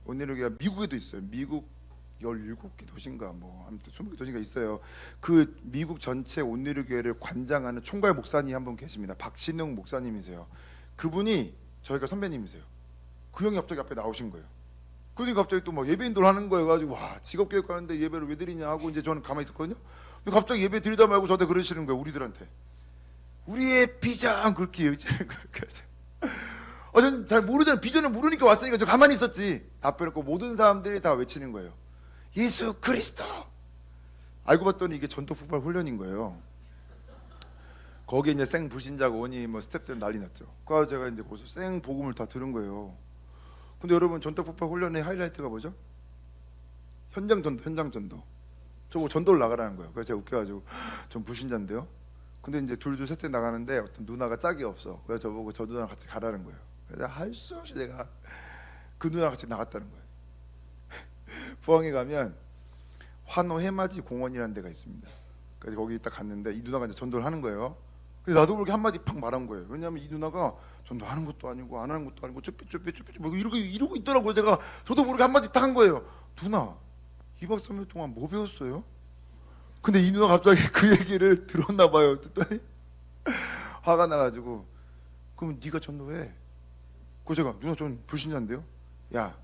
온누리교회가 미국에도 있어요. 미국 17개 도시인가 뭐 아무튼 20개 도시가 있어요. 그 미국 전체 온누리교회를 관장하는 총괄 목사님 한 분 계십니다. 박신웅 목사님이세요. 그분이 저희가 선배님이세요. 그 형이 갑자기 앞에 나오신 거예요. 그러니까 갑자기 또 막 예배인들 하는 거예요. 가지고 와, 직업교육 하는데 예배를 왜 드리냐 하고 이제 저는 가만히 있었거든요. 근데 갑자기 예배 드리다 말고 저한테 그러시는 거예요. 우리들한테 우리의 비전 그렇게 외치는 거예요. 저는 잘 모르잖아요. 비전을 모르니까 왔으니까 저 가만히 있었지. 답변했고 모든 사람들이 다 외치는 거예요. 예수 그리스도. 알고 봤더니 이게 전도폭발 훈련인 거예요. 거기에 이제 생 불신자가 오니 뭐 스태프들 난리 났죠. 그래서 제가 이제 거기서 생 복음을 다 들은 거예요. 근데 여러분 전도폭발 훈련의 하이라이트가 뭐죠? 현장 전도. 저보고 전도를 나가라는 거예요. 그래서 제가 웃겨가지고 전 불신자인데요. 근데 이제 둘 셋째 나가는데 어떤 누나가 짝이 없어. 그래서 저보고 저 누나랑 같이 가라는 거예요. 그래서 할 수 없이 내가 그 누나랑 같이 나갔다는 거예요. 포항에 가면 환호 해맞이 공원이라는 데가 있습니다. 그래서 거기 딱 갔는데 이 누나가 이제 전도를 하는 거예요. 근데 나도 모르게 한마디 팍 말한 거예요. 왜냐하면 이 누나가 전도하는 것도 아니고 안 하는 것도 아니고 쭈삐쭈삐 뭐 이러고 있더라고요. 제가 저도 모르게 한마디 딱 한 거예요. 누나 2박 3일 동안 뭐 배웠어요? 근데 이 누나 갑자기 그 얘기를 들었나 봐요. 듣더니 화가 나가지고 그럼 네가 전도해. 그래서 제가 누나 전 불신자인데요. 야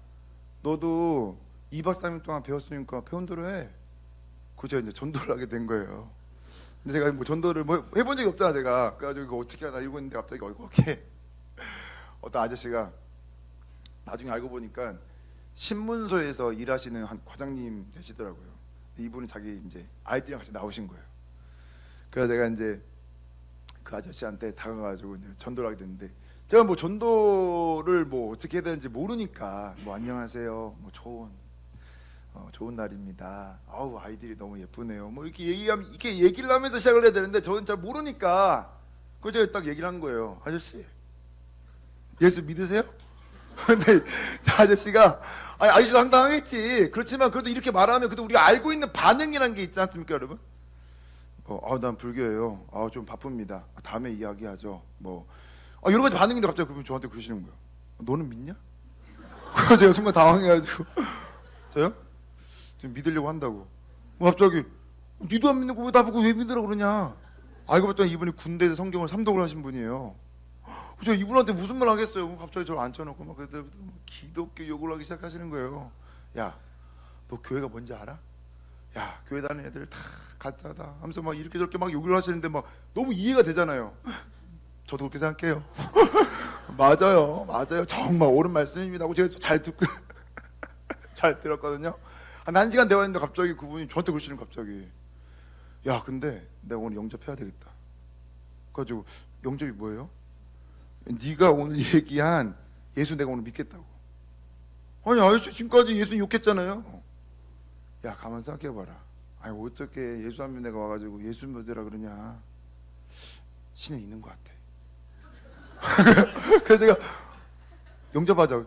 너도 2박 3일 동안 배웠으니까 배운 대로 해. 그래서 제가 이제 전도를 하게 된 거예요. 근데 제가 뭐 전도를 뭐 해본 적이 없잖아 제가. 그래가지고 이거 어떻게 하나 이러고 있는데 갑자기 거기에 어떤 아저씨가 나중에 알고 보니까 신문소에서 일하시는 한 과장님 되시더라고요. 이분이 자기 이제 아이들이랑 같이 나오신 거예요. 그래서 제가 이제 그 아저씨한테 다가가지고 이제 전도를 하게 됐는데 제가 뭐 전도를 뭐 어떻게 해야 되는지 모르니까 뭐 안녕하세요, 뭐 좋은 날입니다. 아우 아이들이 너무 예쁘네요. 뭐 이렇게 얘기를 하면서 시작을 해야 되는데 저는 잘 모르니까 그 제가 딱 얘기를 한 거예요. 아저씨 예수 믿으세요? 근데 아저씨가 아저씨 당당하겠지. 그렇지만 그래도 이렇게 말하면 그래도 우리가 알고 있는 반응이라는 게 있지 않습니까, 여러분? 난 불교예요. 좀 바쁩니다. 다음에 이야기하죠. 뭐 여러 가지 반응인데 갑자기 그분 저한테 그러시는 거예요. 너는 믿냐? 그래서 제가 순간 당황해가지고 저요? 지금 믿으려고 한다고. 갑자기 니도 안 믿는 거 왜 나보고 왜 믿으라 그러냐? 알고 봤더니 이분이 군대에서 성경을 삼독을 하신 분이에요. 제가 이분한테 무슨 말 하겠어요? 갑자기 저를 앉혀놓고 막 그때부터 기독교 욕을 하기 시작하시는 거예요. 야, 너 교회가 뭔지 알아? 야, 교회 다니는 애들 다 가짜다 하면서 막 이렇게 저렇게 막 욕을 하시는데 막 너무 이해가 되잖아요. 저도 그렇게 생각해요. 맞아요. 정말 옳은 말씀입니다 하고 제가 잘 듣고 잘 들었거든요. 한 1시간 대화했는데 갑자기 그분이 저한테 그러시는 거예요. 갑자기 야, 근데 내가 오늘 영접해야 되겠다. 그래가지고 영접이 뭐예요? 네가 오늘 얘기한 예수 내가 오늘 믿겠다고. 아니 아저씨 지금까지 예수 욕했잖아요. 야 가만 생각해봐라. 아니 어떻게 예수 안 믿는 내가 와가지고 예수 믿으라 그러냐. 신에 있는 것 같아. 그래서 내가 영접하자.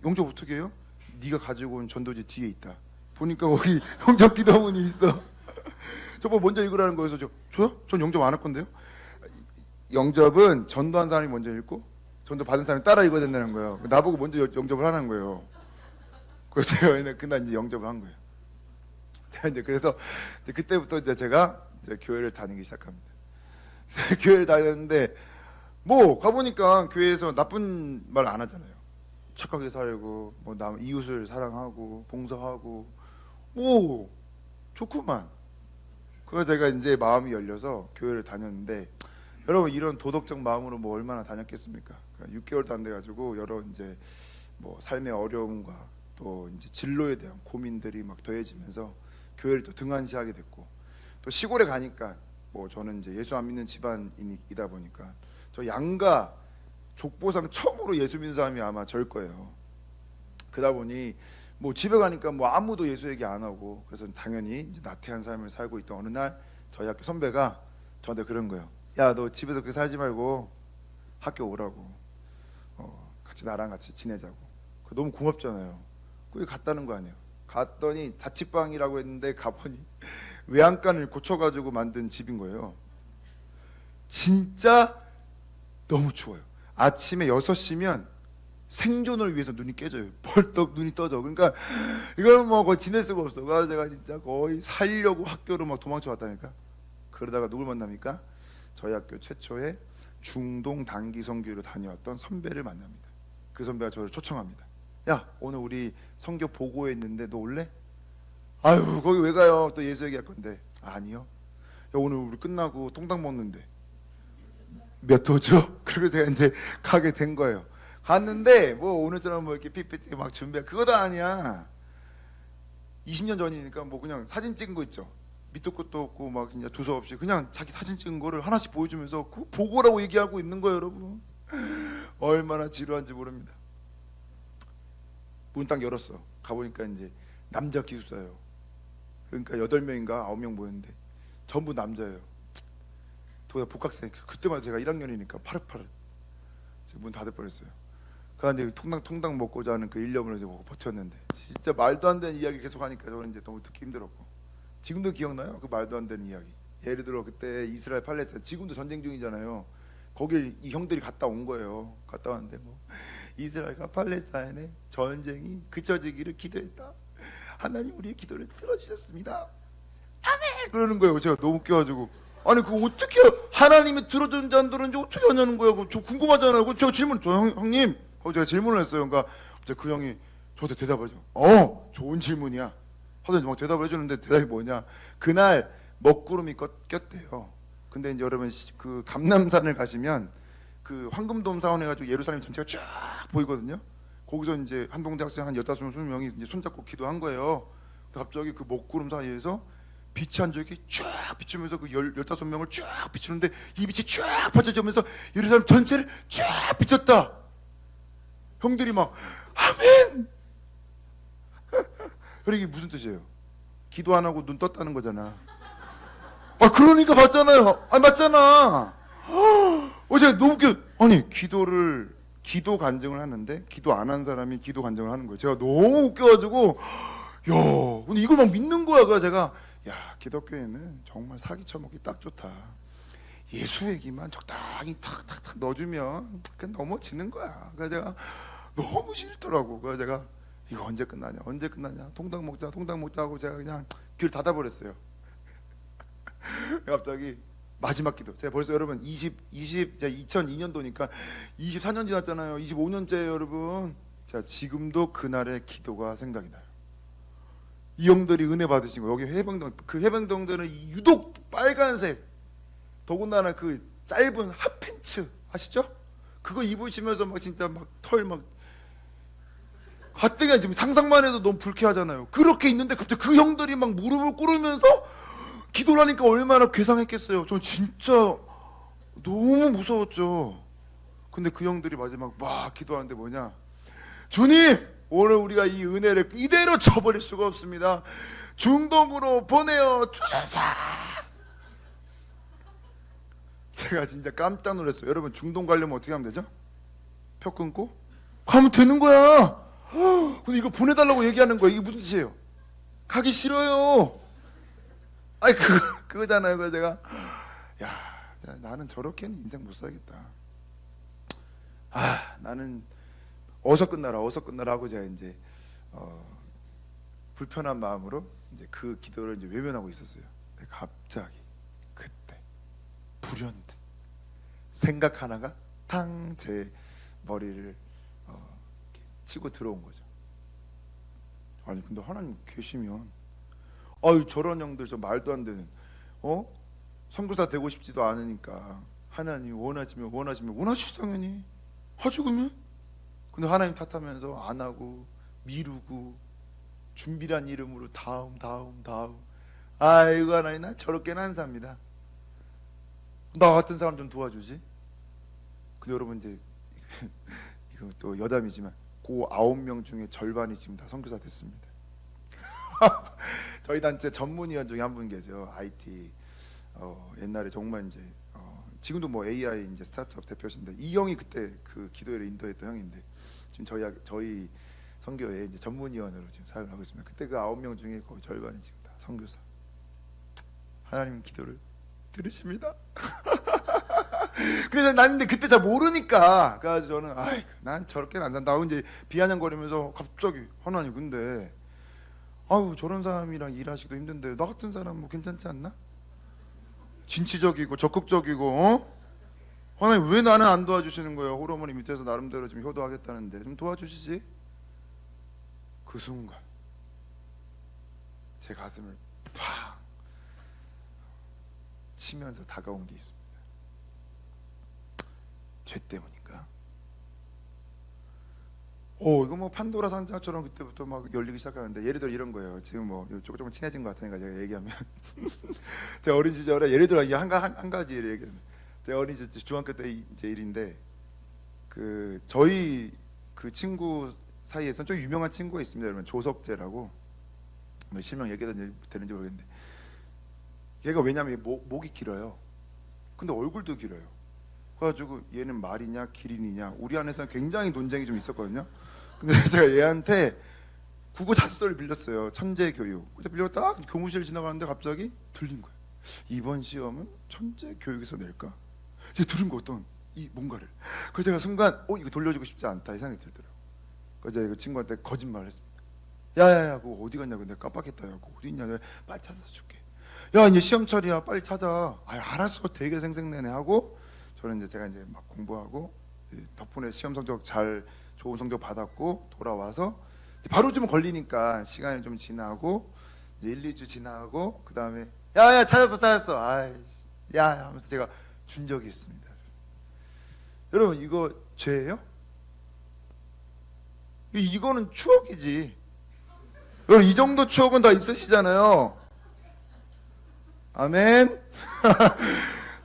영접 어떻게 해요? 네가 가지고 온 전도지 뒤에 있다. 보니까 거기 영접 기도문이 있어. 저보고 먼저 읽으라는 거여서 저요? 전 영접 안 할 건데요. 영접은 전도한 사람이 먼저 읽고 전도 받은 사람이 따라 읽어야 된다는 거예요. 나보고 먼저 영접을 하라는 거예요. 그래서 제가 그날 이제 영접을 한 거예요. 그래서 그때부터 이제 제가 교회를 다니기 시작합니다. 교회를 다녔는데 뭐 가보니까 교회에서 나쁜 말 안 하잖아요. 착하게 살고 뭐 이웃을 사랑하고 봉사하고 오 좋구만. 그래서 제가 이제 마음이 열려서 교회를 다녔는데 여러분 이런 도덕적 마음으로 뭐 얼마나 다녔겠습니까? 6개월도 안 돼가지고 여러 이제 뭐 삶의 어려움과 또 이제 진로에 대한 고민들이 막 더해지면서 교회를 또 등한시하게 됐고, 또 시골에 가니까 뭐 저는 이제 예수 안 믿는 집안이다 보니까 저 양가 족보상 처음으로 예수 믿는 사람이 아마 저일 거예요. 그러다 보니 뭐 집에 가니까 뭐 아무도 예수 얘기 안 하고, 그래서 당연히 이제 나태한 삶을 살고 있던 어느 날 저희 학교 선배가 저한테 그런 거예요. 야, 너 집에서 그렇게 살지 말고 학교 오라고, 같이 나랑 같이 지내자고. 너무 고맙잖아요. 거기 갔다는 거 아니에요. 갔더니 자취방이라고 했는데 가보니 외양간을 고쳐가지고 만든 집인 거예요. 진짜 너무 추워요. 아침에 6시면 생존을 위해서 눈이 깨져요. 벌떡 눈이 떠져. 그러니까 이거는 뭐 거의 지낼 수가 없어. 그래서 제가 진짜 거의 살려고 학교로 막 도망쳐 왔다니까. 그러다가 누굴 만납니까? 저희 학교 최초의 중동 단기 선교로 다녀왔던 선배를 만납니다. 그 선배가 저를 초청합니다. 야, 오늘 우리 선교 보고회 있는데 너 올래? 아유, 거기 왜 가요? 또 예수 얘기할 건데. 아니요. 야, 오늘 우리 끝나고 통닭 먹는데 몇 호죠? 그래서 제가 이제 가게 된 거예요. 갔는데 뭐 오늘처럼 뭐 이렇게 PPT 막 준비해, 그거 다 아니야. 20년 전이니까 뭐 그냥 사진 찍은 거 있죠. 밑도 끝도 없고 막 그냥 두서 없이 그냥 자기 사진 찍은 거를 하나씩 보여주면서 그 보고라고 얘기하고 있는 거예요, 여러분. 얼마나 지루한지 모릅니다. 문 딱 열었어. 가보니까 이제 남자 기숙사예요. 그러니까 8명인가 9명 모였는데 전부 남자예요. 도야 복학생. 그때마다 제가 1학년이니까 파릇파릇 문 닫을 뻔했어요. 그런데 통닭 먹고자 하는 그 일념을 이제 버텼는데, 진짜 말도 안 되는 이야기 계속 하니까 저는 이제 너무 듣기 힘들었고, 지금도 기억나요? 그 말도 안 되는 이야기. 예를 들어 그때 이스라엘 팔레스타인 지금도 전쟁 중이잖아요. 거길 이 형들이 갔다 온 거예요. 갔다 왔는데 뭐 이스라엘과 팔레스타인의 전쟁이 그쳐지기를 기도했다. 하나님 우리의 기도를 들어주셨습니다. 아멘. 그러는 거예요. 제가 너무 웃겨가지고, 아니 그거 어떻게 하나님이 들어줬는지 안 들었는지 어떻게 하냐는 거예요. 저 궁금하잖아요. 저 질문, 형님, 제가 질문을 했어요. 그러니까 그 형이 저한테 대답하죠. 좋은 질문이야 하더니 막 대답을 해주는데, 대답이 뭐냐, 그날 먹구름이 꼈대요. 근데 이제 여러분 그 감람산을 가시면 그 황금돔 사원해가지고 예루살렘 전체가 쫙 보이거든요. 거기서 이제 한동대 학생 한 15명 20명이 이제 손잡고 기도한 거예요. 갑자기 그 먹구름 사이에서 빛이 한 적이 쫙 비추면서 그 15명을 쫙 비추는데, 이 빛이 쫙 퍼져지면서 예루살렘 전체를 쫙 비쳤다. 형들이 막 아멘. 그러니까 이게 무슨 뜻이에요? 기도 안 하고 눈 떴다는 거잖아. 그러니까 맞잖아요. 맞잖아. 제가 너무 웃겨. 아니 기도 간증을 하는데 기도 안 한 사람이 기도 간증을 하는 거예요. 제가 너무 웃겨가지고, 야, 근데 이걸 막 믿는 거야. 그래서 제가, 야, 기독교에는 정말 사기 쳐먹기 딱 좋다. 예수 얘기만 적당히 탁탁탁 넣어주면 그냥 넘어지는 거야. 그래서 제가 너무 싫더라고. 그래서 제가 이거 언제 끝나냐 통닭 먹자 하고 제가 그냥 귀를 닫아버렸어요. 갑자기 마지막 기도. 제가 벌써 여러분 2002년도니까 24년 지났잖아요. 25년째 여러분. 자, 지금도 그날의 기도가 생각이 나요. 이 형들이 은혜 받으신 거. 여기 해병동, 그 해병동들은 유독 빨간색, 더군다나 그 짧은 핫팬츠 아시죠? 그거 입으시면서 막 진짜 막 털 막 가뜩이나 지금 상상만 해도 너무 불쾌하잖아요. 그렇게 있는데 갑자기 그 형들이 막 무릎을 꿇으면서 기도를 하니까 얼마나 괴상했겠어요. 전 진짜 너무 무서웠죠. 근데 그 형들이 마지막 막 기도하는데 뭐냐, 주님 오늘 우리가 이 은혜를 이대로 쳐버릴 수가 없습니다. 중동으로 보내어 주소서. 제가 진짜 깜짝 놀랐어요. 여러분 중동 가려면 어떻게 하면 되죠? 표 끊고 가면 되는 거야. 근데 이거 보내달라고 얘기하는 거야. 이게 무슨 뜻이에요? 가기 싫어요. 아니 그거잖아요. 그래서 제가, 야, 나는 저렇게는 인생 못 살겠다. 나는 어서 끝나라 하고 제가 이제 불편한 마음으로 이제 그 기도를 이제 외면하고 있었어요. 근데 갑자기 그때 불현듯 생각 하나가 탕 제 머리를 치고 들어온 거죠. 아니 근데 하나님 계시면, 저런 형들 저 말도 안 되는 선교사 되고 싶지도 않으니까 하나님 원하시면 원하시죠 당연히 하죠. 그러면 근데 하나님 탓하면서 안 하고 미루고 준비란 이름으로 다음. 아이고 하나님, 난 저렇게는 안 삽니다. 나 같은 사람 좀 도와주지. 근데 여러분 이제 이거 또 여담이지만 그 9명 중에 절반이 지금 다 선교사 됐습니다. 저희 단체 전문위원 중에 한 분 계세요. IT 옛날에 정말 이제 지금도 뭐 AI 이제 스타트업 대표신데, 이 형이 그때 그 기도회를 인도했던 형인데 지금 저희 선교회 이제 전문위원으로 지금 사역을 하고 있습니다. 그때 그 9명 중에 거의 절반이 지금 다 선교사. 하나님 기도를 들으십니다. 그래서 난 근데 그때 잘 모르니까, 그래서 저는 난 저렇게는 안 산다고 이제 비아냥거리면서, 갑자기 하나님 근데 아유 저런 사람이랑 일하시기도 힘든데 나 같은 사람 뭐 괜찮지 않나? 진취적이고 적극적이고 하나님 왜 나는 안 도와주시는 거예요? 호르몬이 밑에서 나름대로 좀 효도하겠다는데 좀 도와주시지. 그 순간 제 가슴을 팍 치면서 다가온 게 있습니다. 죄 때문인가? 이거 뭐 판도라 상자처럼 그때부터 막 열리기 시작하는데, 예를 들어 이런 거예요. 지금 뭐 조금 친해진 것 같으니까 제가 얘기하면 제 어린 시절에 예를 들어 이게 한 가지 예를 얘기하면, 제 어린 시절 중학교 때 이제 일인데, 그 저희 그 친구 사이에서는 좀 유명한 친구가 있습니다. 여러분 조석재라고, 뭐 실명 얘기해도 되는지 모르겠는데, 얘가 왜냐면 목이 길어요. 근데 얼굴도 길어요. 그래가지고 얘는 말이냐 기린이냐, 우리 안에서는 굉장히 논쟁이 좀 있었거든요. 근데 제가 얘한테 국어 자습서를 빌렸어요. 천재교육. 근데 빌렸다 교무실 지나가는데 갑자기 들린 거예요. 이번 시험은 천재교육에서 낼까? 제가 들은 거 어떤 이 뭔가를. 그래서 제가 순간 이거 돌려주고 싶지 않다 이 생각이 들더라고요. 그래서 제가 그 친구한테 거짓말을 했습니다. 야야야 그거 어디 갔냐고. 내가 깜빡했다. 야 그거 어디 있냐. 내가 빨리 찾아서 줄게. 야 이제 시험철이야 빨리 찾아. 알았어 되게 생색내네 하고, 저는 이제 제가 이제 막 공부하고 덕분에 시험 성적 좋은 성적 받았고 돌아와서 바로 좀 걸리니까 시간이 좀 지나고 이제 1, 2주 지나고 그 다음에 야야 찾았어 야 하면서 제가 준 적이 있습니다. 여러분 이거 죄예요? 이거는 추억이지. 여러분 이 정도 추억은 다 있으시잖아요. 아멘.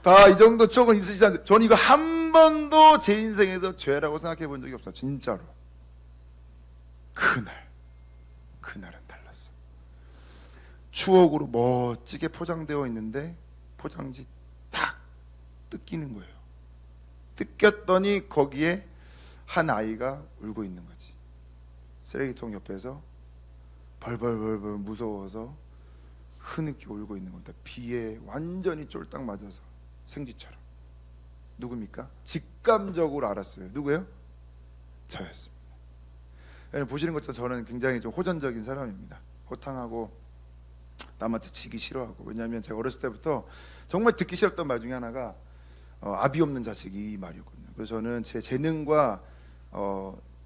다 이 정도 추억은 있으시잖아요. 저는 이거 한 번도 제 인생에서 죄라고 생각해 본 적이 없어요. 진짜로. 그날은 달랐어. 추억으로 멋지게 포장되어 있는데 포장지 딱 뜯기는 거예요. 뜯겼더니 거기에 한 아이가 울고 있는 거지. 쓰레기통 옆에서 벌벌 무서워서 흐느껴 울고 있는 겁니다. 비에 완전히 쫄딱 맞아서 생쥐처럼. 누굽니까? 직감적으로 알았어요. 누구예요? 저였습니다. 보시는 것처럼 저는 굉장히 좀 호전적인 사람입니다. 호탕하고 남한테 치기 싫어하고. 왜냐하면 제가 어렸을 때부터 정말 듣기 싫었던 말 중에 하나가 아비 없는 자식, 이 말이었거든요. 그래서 저는 제 재능과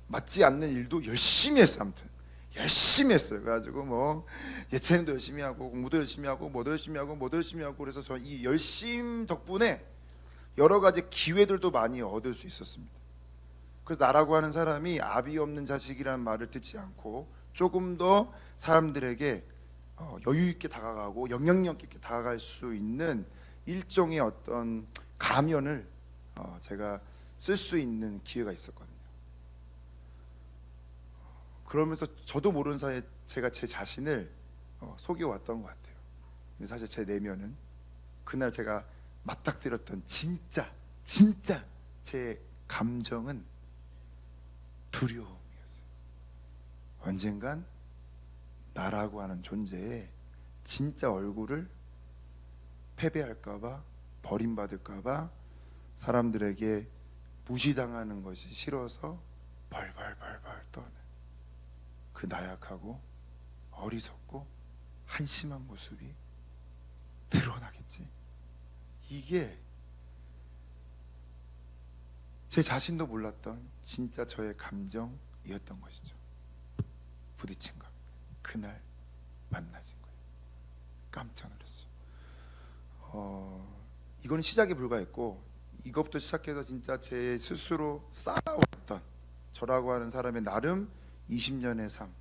맞지 않는 일도 열심히 했어요. 아무튼 열심히 했어요. 그래가지고 뭐 예체능도 열심히 하고 공부도 열심히 하고 뭐도 열심히 하고 그래서 저 이 열심 덕분에 여러 가지 기회들도 많이 얻을 수 있었습니다. 그래서 나라고 하는 사람이 아비 없는 자식이라는 말을 듣지 않고 조금 더 사람들에게 여유 있게 다가가고 영향력 있게 다가갈 수 있는 일종의 어떤 가면을 제가 쓸 수 있는 기회가 있었거든요. 그러면서 저도 모르는 사이에 제가 제 자신을 속여왔던 것 같아요. 근데 사실 제 내면은 그날 제가 맞닥뜨렸던 진짜 제 감정은 두려움이었어요. 언젠간 나라고 하는 존재의 진짜 얼굴을 패배할까봐, 버림받을까봐, 사람들에게 무시당하는 것이 싫어서 벌벌 떠는 그 나약하고 어리석고 한심한 모습이 드러나겠지. 이게 제 자신도 몰랐던 진짜 저의 감정이었던 것이죠. 부딪힌 겁니다. 그날 만나진 거예요. 깜짝 놀랐어요. 이거는 시작에 불과했고, 이것부터 시작해서 진짜 제 스스로 쌓아왔던 저라고 하는 사람의 나름 20년의 삶,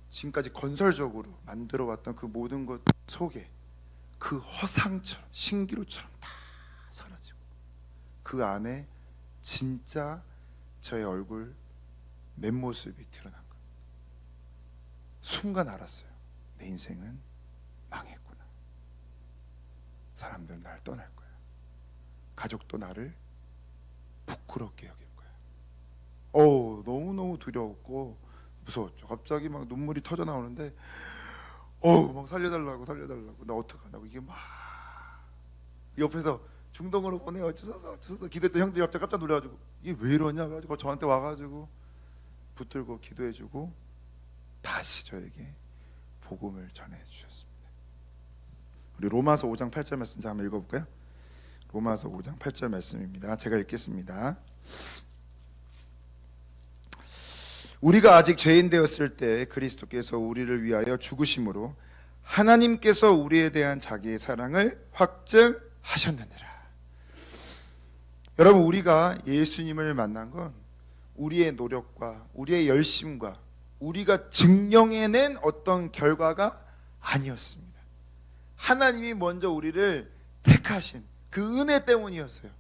지금까지 건설적으로 만들어왔던 그 모든 것 속에 그 허상처럼 신기루처럼 다 사라지고 그 안에 진짜 저의 얼굴 맨모습이 드러난 거예요. 순간 알았어요. 내 인생은 망했구나. 사람들은 날 떠날 거야. 가족도 나를 부끄럽게 여길 거야. 너무너무 두려웠고 무서웠죠. 갑자기 막 눈물이 터져 나오는데 막 살려달라고 나 어떡하냐고. 이게 막 옆에서 중동으로 보내 어쩌서 기도했던 형들이 갑자기 깜짝 놀라가지고 이게 왜 이러냐 가지고 저한테 와가지고 붙들고 기도해주고 다시 저에게 복음을 전해주셨습니다. 우리 로마서 5장 8절 말씀 한번 읽어볼까요? 로마서 5장 8절 말씀입니다. 제가 읽겠습니다. 우리가 아직 죄인 되었을 때 그리스도께서 우리를 위하여 죽으심으로 하나님께서 우리에 대한 자기의 사랑을 확증하셨느니라. 여러분, 우리가 예수님을 만난 건 우리의 노력과 우리의 열심과 우리가 증명해낸 어떤 결과가 아니었습니다. 하나님이 먼저 우리를 택하신 그 은혜 때문이었어요.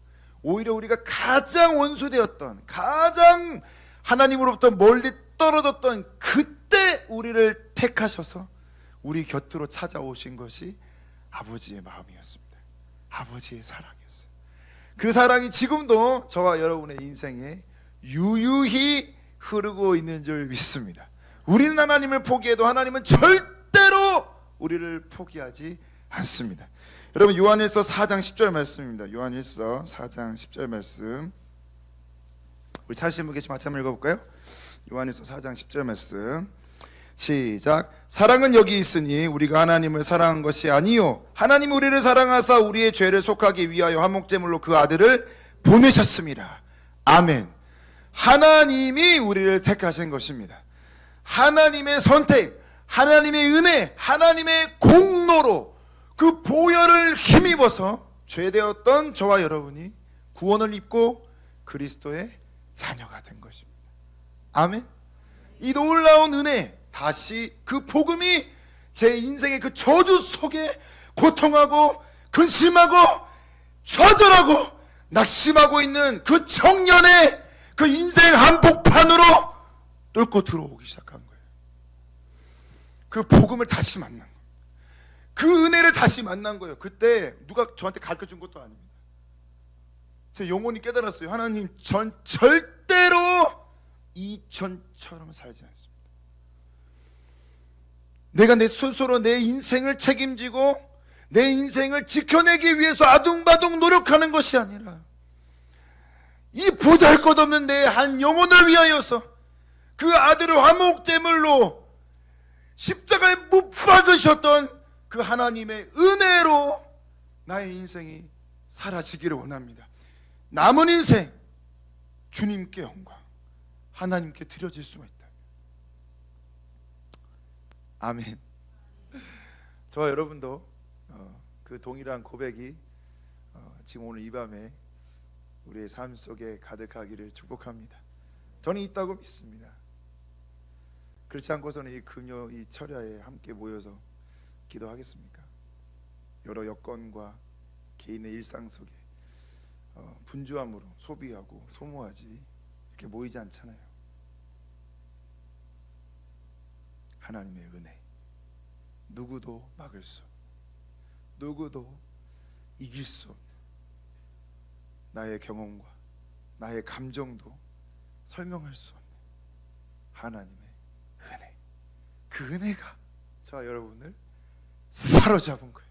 오히려 우리가 가장 원수되었던, 가장 하나님으로부터 멀리 떨어졌던 그때 우리를 택하셔서 우리 곁으로 찾아오신 것이 아버지의 마음이었습니다. 아버지의 사랑이었어요. 그 사랑이 지금도 저와 여러분의 인생에 유유히 흐르고 있는 줄 믿습니다. 우리는 하나님을 포기해도 하나님은 절대로 우리를 포기하지 않습니다. 여러분, 요한일서 4장 10절 말씀입니다. 요한일서 4장 10절 말씀, 우리 찾으신 분 계시면 같이 한번 읽어볼까요? 요한일서 4장 10절 말씀 시작. 사랑은 여기 있으니 우리가 하나님을 사랑한 것이 아니요 하나님이 우리를 사랑하사 우리의 죄를 속하기 위하여 화목제물로 그 아들을 보내셨습니다. 아멘. 하나님이 우리를 택하신 것입니다. 하나님의 선택, 하나님의 은혜, 하나님의 공로로 그 보혈을 힘입어서 죄되었던 저와 여러분이 구원을 입고 그리스도의 자녀가 된 것입니다. 아멘. 이 놀라운 은혜, 다시 그 복음이 제 인생의 그 저주 속에 고통하고 근심하고 좌절하고 낙심하고 있는 그 청년의 그 인생 한복판으로 뚫고 들어오기 시작한 거예요. 그 복음을 다시 만난 거예요. 그 은혜를 다시 만난 거예요. 그때 누가 저한테 가르쳐준 것도 아닙니다. 제 영혼이 깨달았어요. 하나님, 전 절대로 이전처럼 살지 않습니다. 내가 내 스스로 내 인생을 책임지고 내 인생을 지켜내기 위해서 아둥바둥 노력하는 것이 아니라 이 보잘것없는 내 한 영혼을 위하여서 그 아들을 화목제물로 십자가에 못 박으셨던 그 하나님의 은혜로 나의 인생이 사라지기를 원합니다. 남은 인생 주님께 영광, 하나님께 드려질 수가 있다. 아멘. 저와 여러분도 그 동일한 고백이 지금 오늘 이 밤에 우리의 삶 속에 가득하기를 축복합니다. 저는 있다고 믿습니다. 그렇지 않고서는 이 금요 이 철야에 함께 모여서 기도하겠습니까? 여러 여건과 개인의 일상 속에 분주함으로 소비하고 소모하지 이렇게 모이지 않잖아요. 하나님의 은혜, 누구도 막을 수 없는, 누구도 이길 수 없는, 나의 경험과 나의 감정도 설명할 수 없는 하나님의 은혜, 그 은혜가 저와 여러분을 사로잡은 거예요.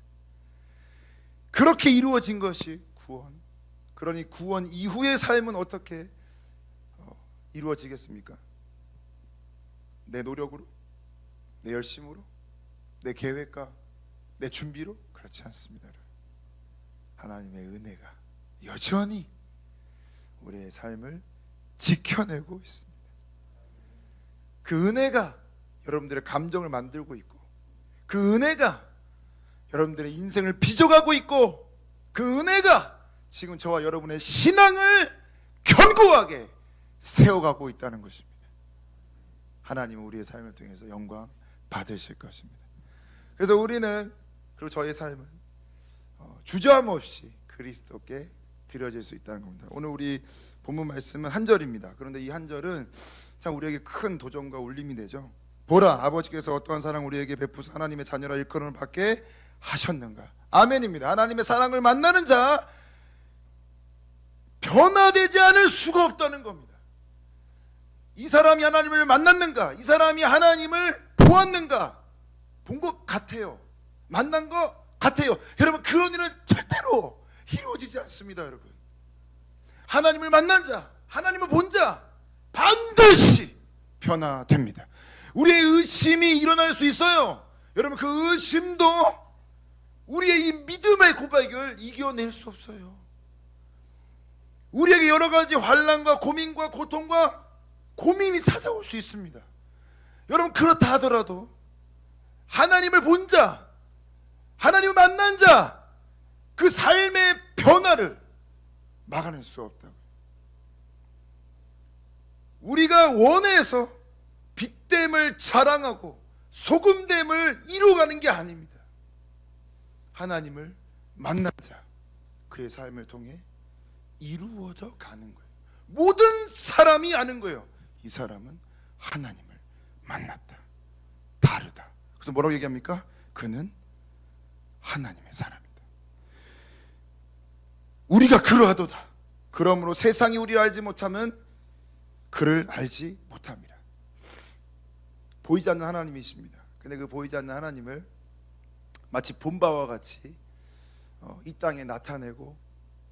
그렇게 이루어진 것이 구원. 그러니 구원 이후의 삶은 어떻게 이루어지겠습니까? 내 노력으로? 내 열심으로? 내 계획과 내 준비로? 그렇지 않습니다. 하나님의 은혜가 여전히 우리의 삶을 지켜내고 있습니다. 그 은혜가 여러분들의 감정을 만들고 있고, 그 은혜가 여러분들의 인생을 빚어가고 있고, 그 은혜가 지금 저와 여러분의 신앙을 견고하게 세워가고 있다는 것입니다. 하나님은 우리의 삶을 통해서 영광 받으실 것입니다. 그래서 우리는, 그리고 저의 삶은 주저함 없이 그리스도께 드려질 수 있다는 겁니다. 오늘 우리 본문 말씀은 한 절입니다. 그런데 이 한 절은 참 우리에게 큰 도전과 울림이 되죠. 보라, 아버지께서 어떠한 사랑 우리에게 베푸사 하나님의 자녀라 일컬음을 받게 하셨는가. 아멘입니다. 하나님의 사랑을 만나는 자 변화되지 않을 수가 없다는 겁니다. 이 사람이 하나님을 만났는가? 이 사람이 하나님을 보았는가? 본 것 같아요. 만난 것 같아요. 여러분, 그런 일은 절대로 이루어지지 않습니다. 여러분, 하나님을 만난 자, 하나님을 본 자 반드시 변화됩니다. 우리의 의심이 일어날 수 있어요. 여러분, 그 의심도 우리의 이 믿음의 고백을 이겨낼 수 없어요. 우리에게 여러 가지 환난과 고민과 고통과 고민이 찾아올 수 있습니다. 여러분, 그렇다 하더라도 하나님을 본 자, 하나님을 만난 자, 그 삶의 변화를 막아낼 수 없다고. 우리가 원해서 빛됨을 자랑하고 소금됨을 이루어가는 게 아닙니다. 하나님을 만난 자, 그의 삶을 통해 이루어져 가는 거예요. 모든 사람이 아는 거예요. 이 사람은 하나님을 만났다. 다르다. 그래서 뭐라고 얘기합니까? 그는 하나님의 사람이다. 우리가 그러하도다. 그러므로 세상이 우리를 알지 못하면 그를 알지 못합니다. 보이지 않는 하나님이십니다. 근데 그 보이지 않는 하나님을 마치 본바와 같이 이 땅에 나타내고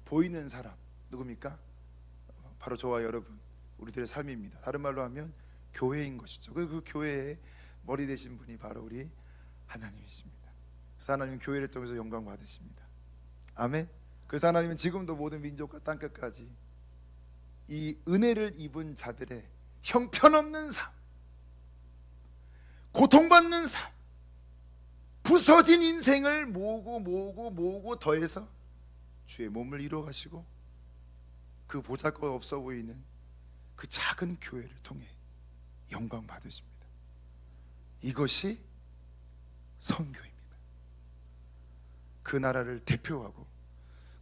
보이는 사람 누굽니까? 바로 저와 여러분, 우리들의 삶입니다. 다른 말로 하면 교회인 것이죠. 그 교회의 머리 되신 분이 바로 우리 하나님이십니다. 그래서 하나님은 교회를 통해서 영광 받으십니다. 아멘. 그래서 하나님은 지금도 모든 민족과 땅끝까지 이 은혜를 입은 자들의 형편없는 삶, 고통받는 삶, 부서진 인생을 모으고 더해서 주의 몸을 이루어 가시고 그 보잘것 없어 보이는 그 작은 교회를 통해 영광 받으십니다. 이것이 선교입니다. 그 나라를 대표하고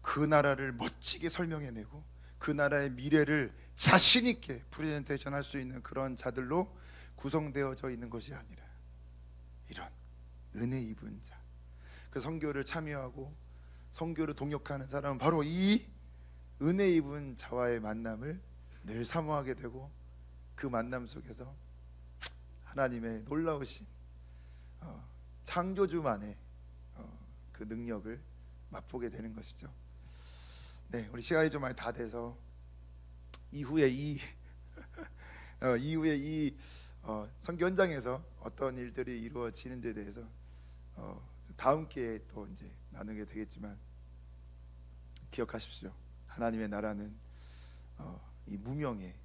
그 나라를 멋지게 설명해내고 그 나라의 미래를 자신 있게 프레젠테이션 할 수 있는 그런 자들로 구성되어져 있는 것이 아니라 이런 은혜 입은 자, 그 선교를 참여하고 선교를 동역하는 사람은 바로 이 은혜 입은 자와의 만남을 늘 사모하게 되고 그 만남 속에서 하나님의 놀라우신 창조주만의 그 능력을 맛보게 되는 것이죠. 네, 우리 시간이 좀 많이 다 돼서 이후에 이 선교 현장에서 어떤 일들이 이루어지는지에 대해서 다음 기회에 또 이제 나누게 되겠지만 기억하십시오. 하나님의 나라는 이 무명의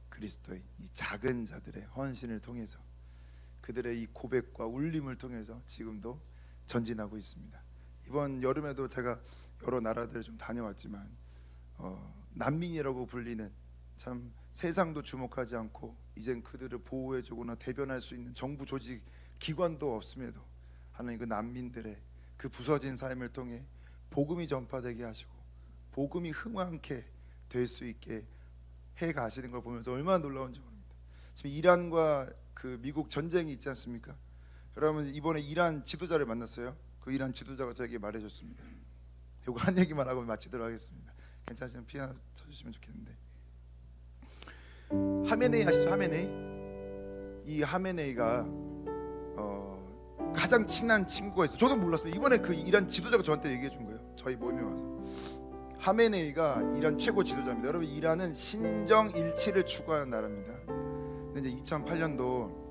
그리스도의 이 작은 자들의 헌신을 통해서 그들의 이 고백과 울림을 통해서 지금도 전진하고 있습니다. 이번 여름에도 제가 여러 나라들을 좀 다녀왔지만 난민이라고 불리는, 참 세상도 주목하지 않고 이젠 그들을 보호해주거나 대변할 수 있는 정부 조직 기관도 없음에도 하나님 그 난민들의 그 부서진 삶을 통해 복음이 전파되게 하시고 복음이 흥왕케 될 수 있게 해 가시는 걸 보면서 얼마나 놀라운지 모릅니다. 지금 이란과 그 미국 전쟁이 있지 않습니까? 여러분, 이번에 이란 지도자를 만났어요. 그 이란 지도자가 저에게 말해줬습니다. 요거 한 얘기만 하고 마치도록 하겠습니다. 괜찮으시면 피아노 쳐주시면 좋겠는데, 하메네이 아시죠? 하메네이. 이 하메네이가 가장 친한 친구가 있어요. 저도 몰랐어요. 이번에 그 이란 지도자가 저한테 얘기해 준 거예요. 저희 모임에 와서. 하메네이가 이란 최고 지도자입니다. 여러분, 이란은 신정 일치를 추구하는 나라입니다. 근데 이제 2008년도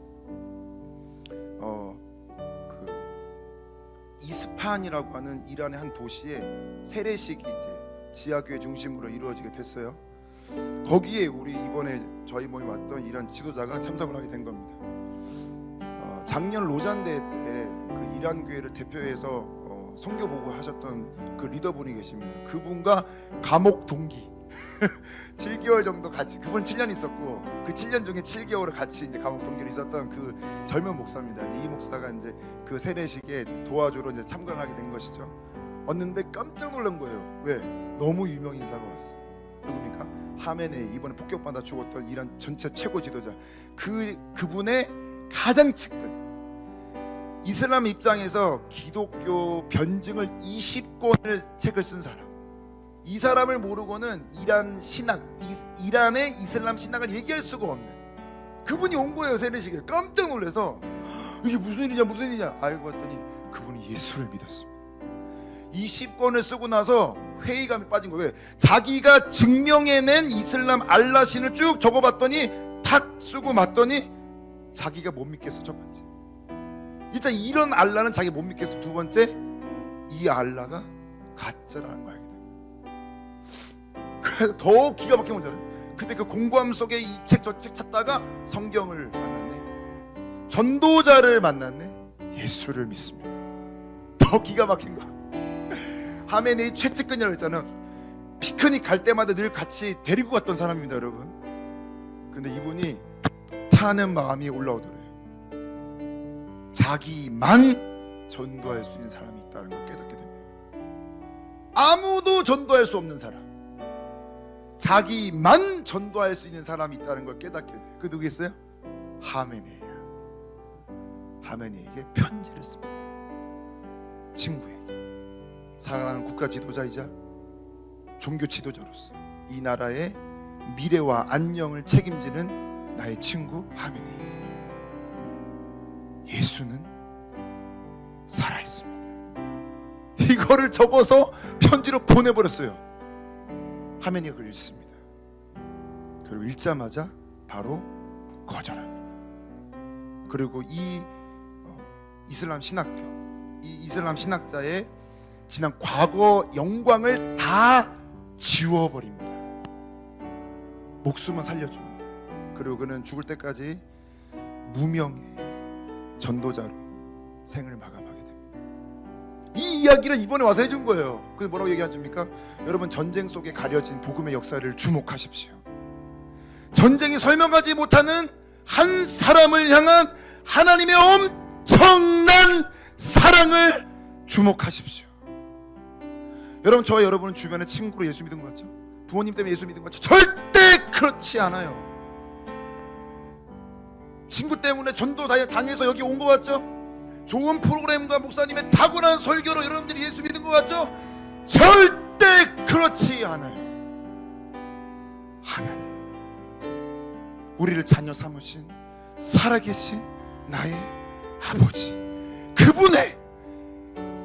그 이스파한이라고 하는 이란의 한 도시에 세례식이 이제 지하교회 중심으로 이루어지게 됐어요. 거기에 우리 이번에 저희 모임 왔던 이란 지도자가 참석을 하게 된 겁니다. 작년 로잔 대회 때 그 이란 교회를 대표해서 선교 보고 하셨던 그 리더분이 계십니다. 그분과 감옥 동기 7개월 정도 같이, 그분 7년 있었고 그 7년 중에 7개월을 같이 이제 감옥 동결에 있었던 그 젊은 목사입니다. 이 목사가 이제 그 세례식에 도와주러 이제 참관을 하게 된 것이죠. 왔는데 깜짝 놀란 거예요. 왜? 너무 유명 인사가 왔어. 누굽니까? 하메네이, 이번에 폭격받아 죽었던 이란 전체 최고 지도자. 그분의 가장 측근, 이슬람 입장에서 기독교 변증을 20권을 책을 쓴 사람. 이 사람을 모르고는 이란 신학, 이란의 이슬람 신학을 얘기할 수가 없는 그분이 온 거예요. 세례식에 깜짝 놀라서 이게 무슨 일이냐 알고 봤더니 그분이 예수를 믿었습니다. 20권을 쓰고 나서 회의감에 빠진 거예요. 왜? 자기가 증명해낸 이슬람 알라신을 쭉 적어봤더니 탁 쓰고 맞더니 자기가 못 믿겠어. 첫 번째, 일단 이런 알라는 자기 못 믿겠어. 두 번째, 이 알라가 가짜라는 걸 알게 돼. 그래서 더 기가 막힌 문제를, 그때 그 공고함 속에 이 책 저 책 찾다가 성경을 만났네, 전도자를 만났네, 예수를 믿습니다. 더 기가 막힌 거, 하메네이 최측근이라고 했잖아요. 피크닉 갈 때마다 늘 같이 데리고 갔던 사람입니다, 여러분. 근데 이분이 타는 마음이 올라오더래요. 자기만 전도할 수 있는 사람이 있다는 걸 깨닫게 됩니다. 아무도 전도할 수 없는 사람, 자기만 전도할 수 있는 사람이 있다는 걸 깨닫게 돼요. 그 누구겠어요? 하메네이예요. 하메네이에게 편지를 씁니다. 친구에게. 사랑하는 국가 지도자이자 종교 지도자로서 이 나라의 미래와 안녕을 책임지는 나의 친구 하메네이. 예수는 살아있습니다. 이거를 적어서 편지로 보내버렸어요. 하메네이가 그걸 읽습니다. 그리고 읽자마자 바로 거절합니다. 그리고 이 이슬람 신학교, 이 이슬람 신학자의 지난 과거 영광을 다 지워버립니다. 목숨은 살려줍니다. 그리고 그는 죽을 때까지 무명의 전도자로 생을 마감하게 됩니다. 이 이야기를 이번에 와서 해준 거예요. 그래서 뭐라고 얘기하십니까? 여러분, 전쟁 속에 가려진 복음의 역사를 주목하십시오. 전쟁이 설명하지 못하는 한 사람을 향한 하나님의 엄청난 사랑을 주목하십시오. 여러분, 저와 여러분은 주변에 친구로 예수 믿은 것 같죠? 부모님 때문에 예수 믿은 것 같죠? 절대 그렇지 않아요. 친구 때문에 전도 당해서 여기 온 것 같죠? 좋은 프로그램과 목사님의 탁월한 설교로 여러분들이 예수 믿은 것 같죠? 절대 그렇지 않아요. 하나님, 우리를 자녀 삼으신 살아계신 나의 아버지, 그분의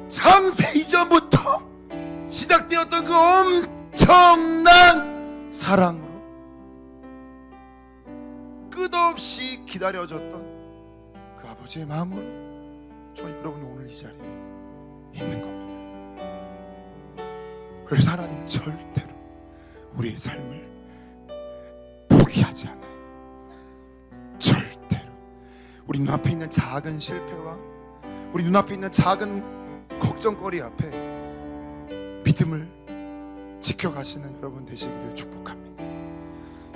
창세 이전부터 시작되었던 그 엄청난 사랑으로 끝없이 기다려졌던 그 아버지의 마음으로 저 여러분 오늘 이 자리에 있는 겁니다. 그래서 하나님은 절대로 우리의 삶을 포기하지 않아요. 절대로 우리 눈앞에 있는 작은 실패와 우리 눈앞에 있는 작은 걱정거리 앞에 믿음을 지켜가시는 여러분 되시기를 축복합니다.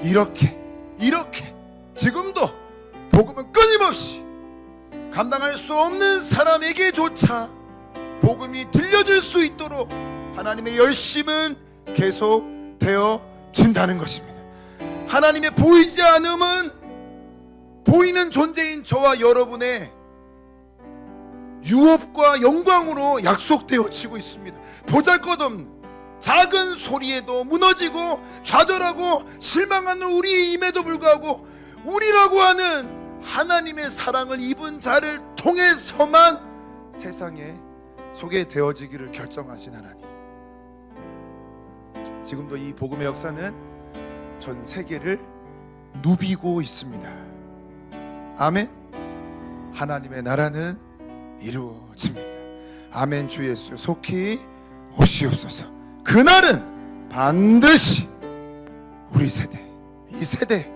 이렇게 지금도 복음은 끊임없이 감당할 수 없는 사람에게조차 복음이 들려질 수 있도록 하나님의 열심은 계속 되어진다는 것입니다. 하나님의 보이지 않음은 보이는 존재인 저와 여러분의 유업과 영광으로 약속되어지고 있습니다. 보잘것없는 작은 소리에도 무너지고 좌절하고 실망하는 우리임에도 불구하고 우리라고 하는 하나님의 사랑을 입은 자를 통해서만 세상에 소개되어지기를 결정하신 하나님, 지금도 이 복음의 역사는 전 세계를 누비고 있습니다. 아멘. 하나님의 나라는 이루어집니다. 아멘. 주 예수 속히 오시옵소서. 그날은 반드시 우리 세대, 이 세대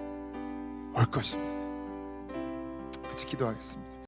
올 것입니다. 같이 기도하겠습니다.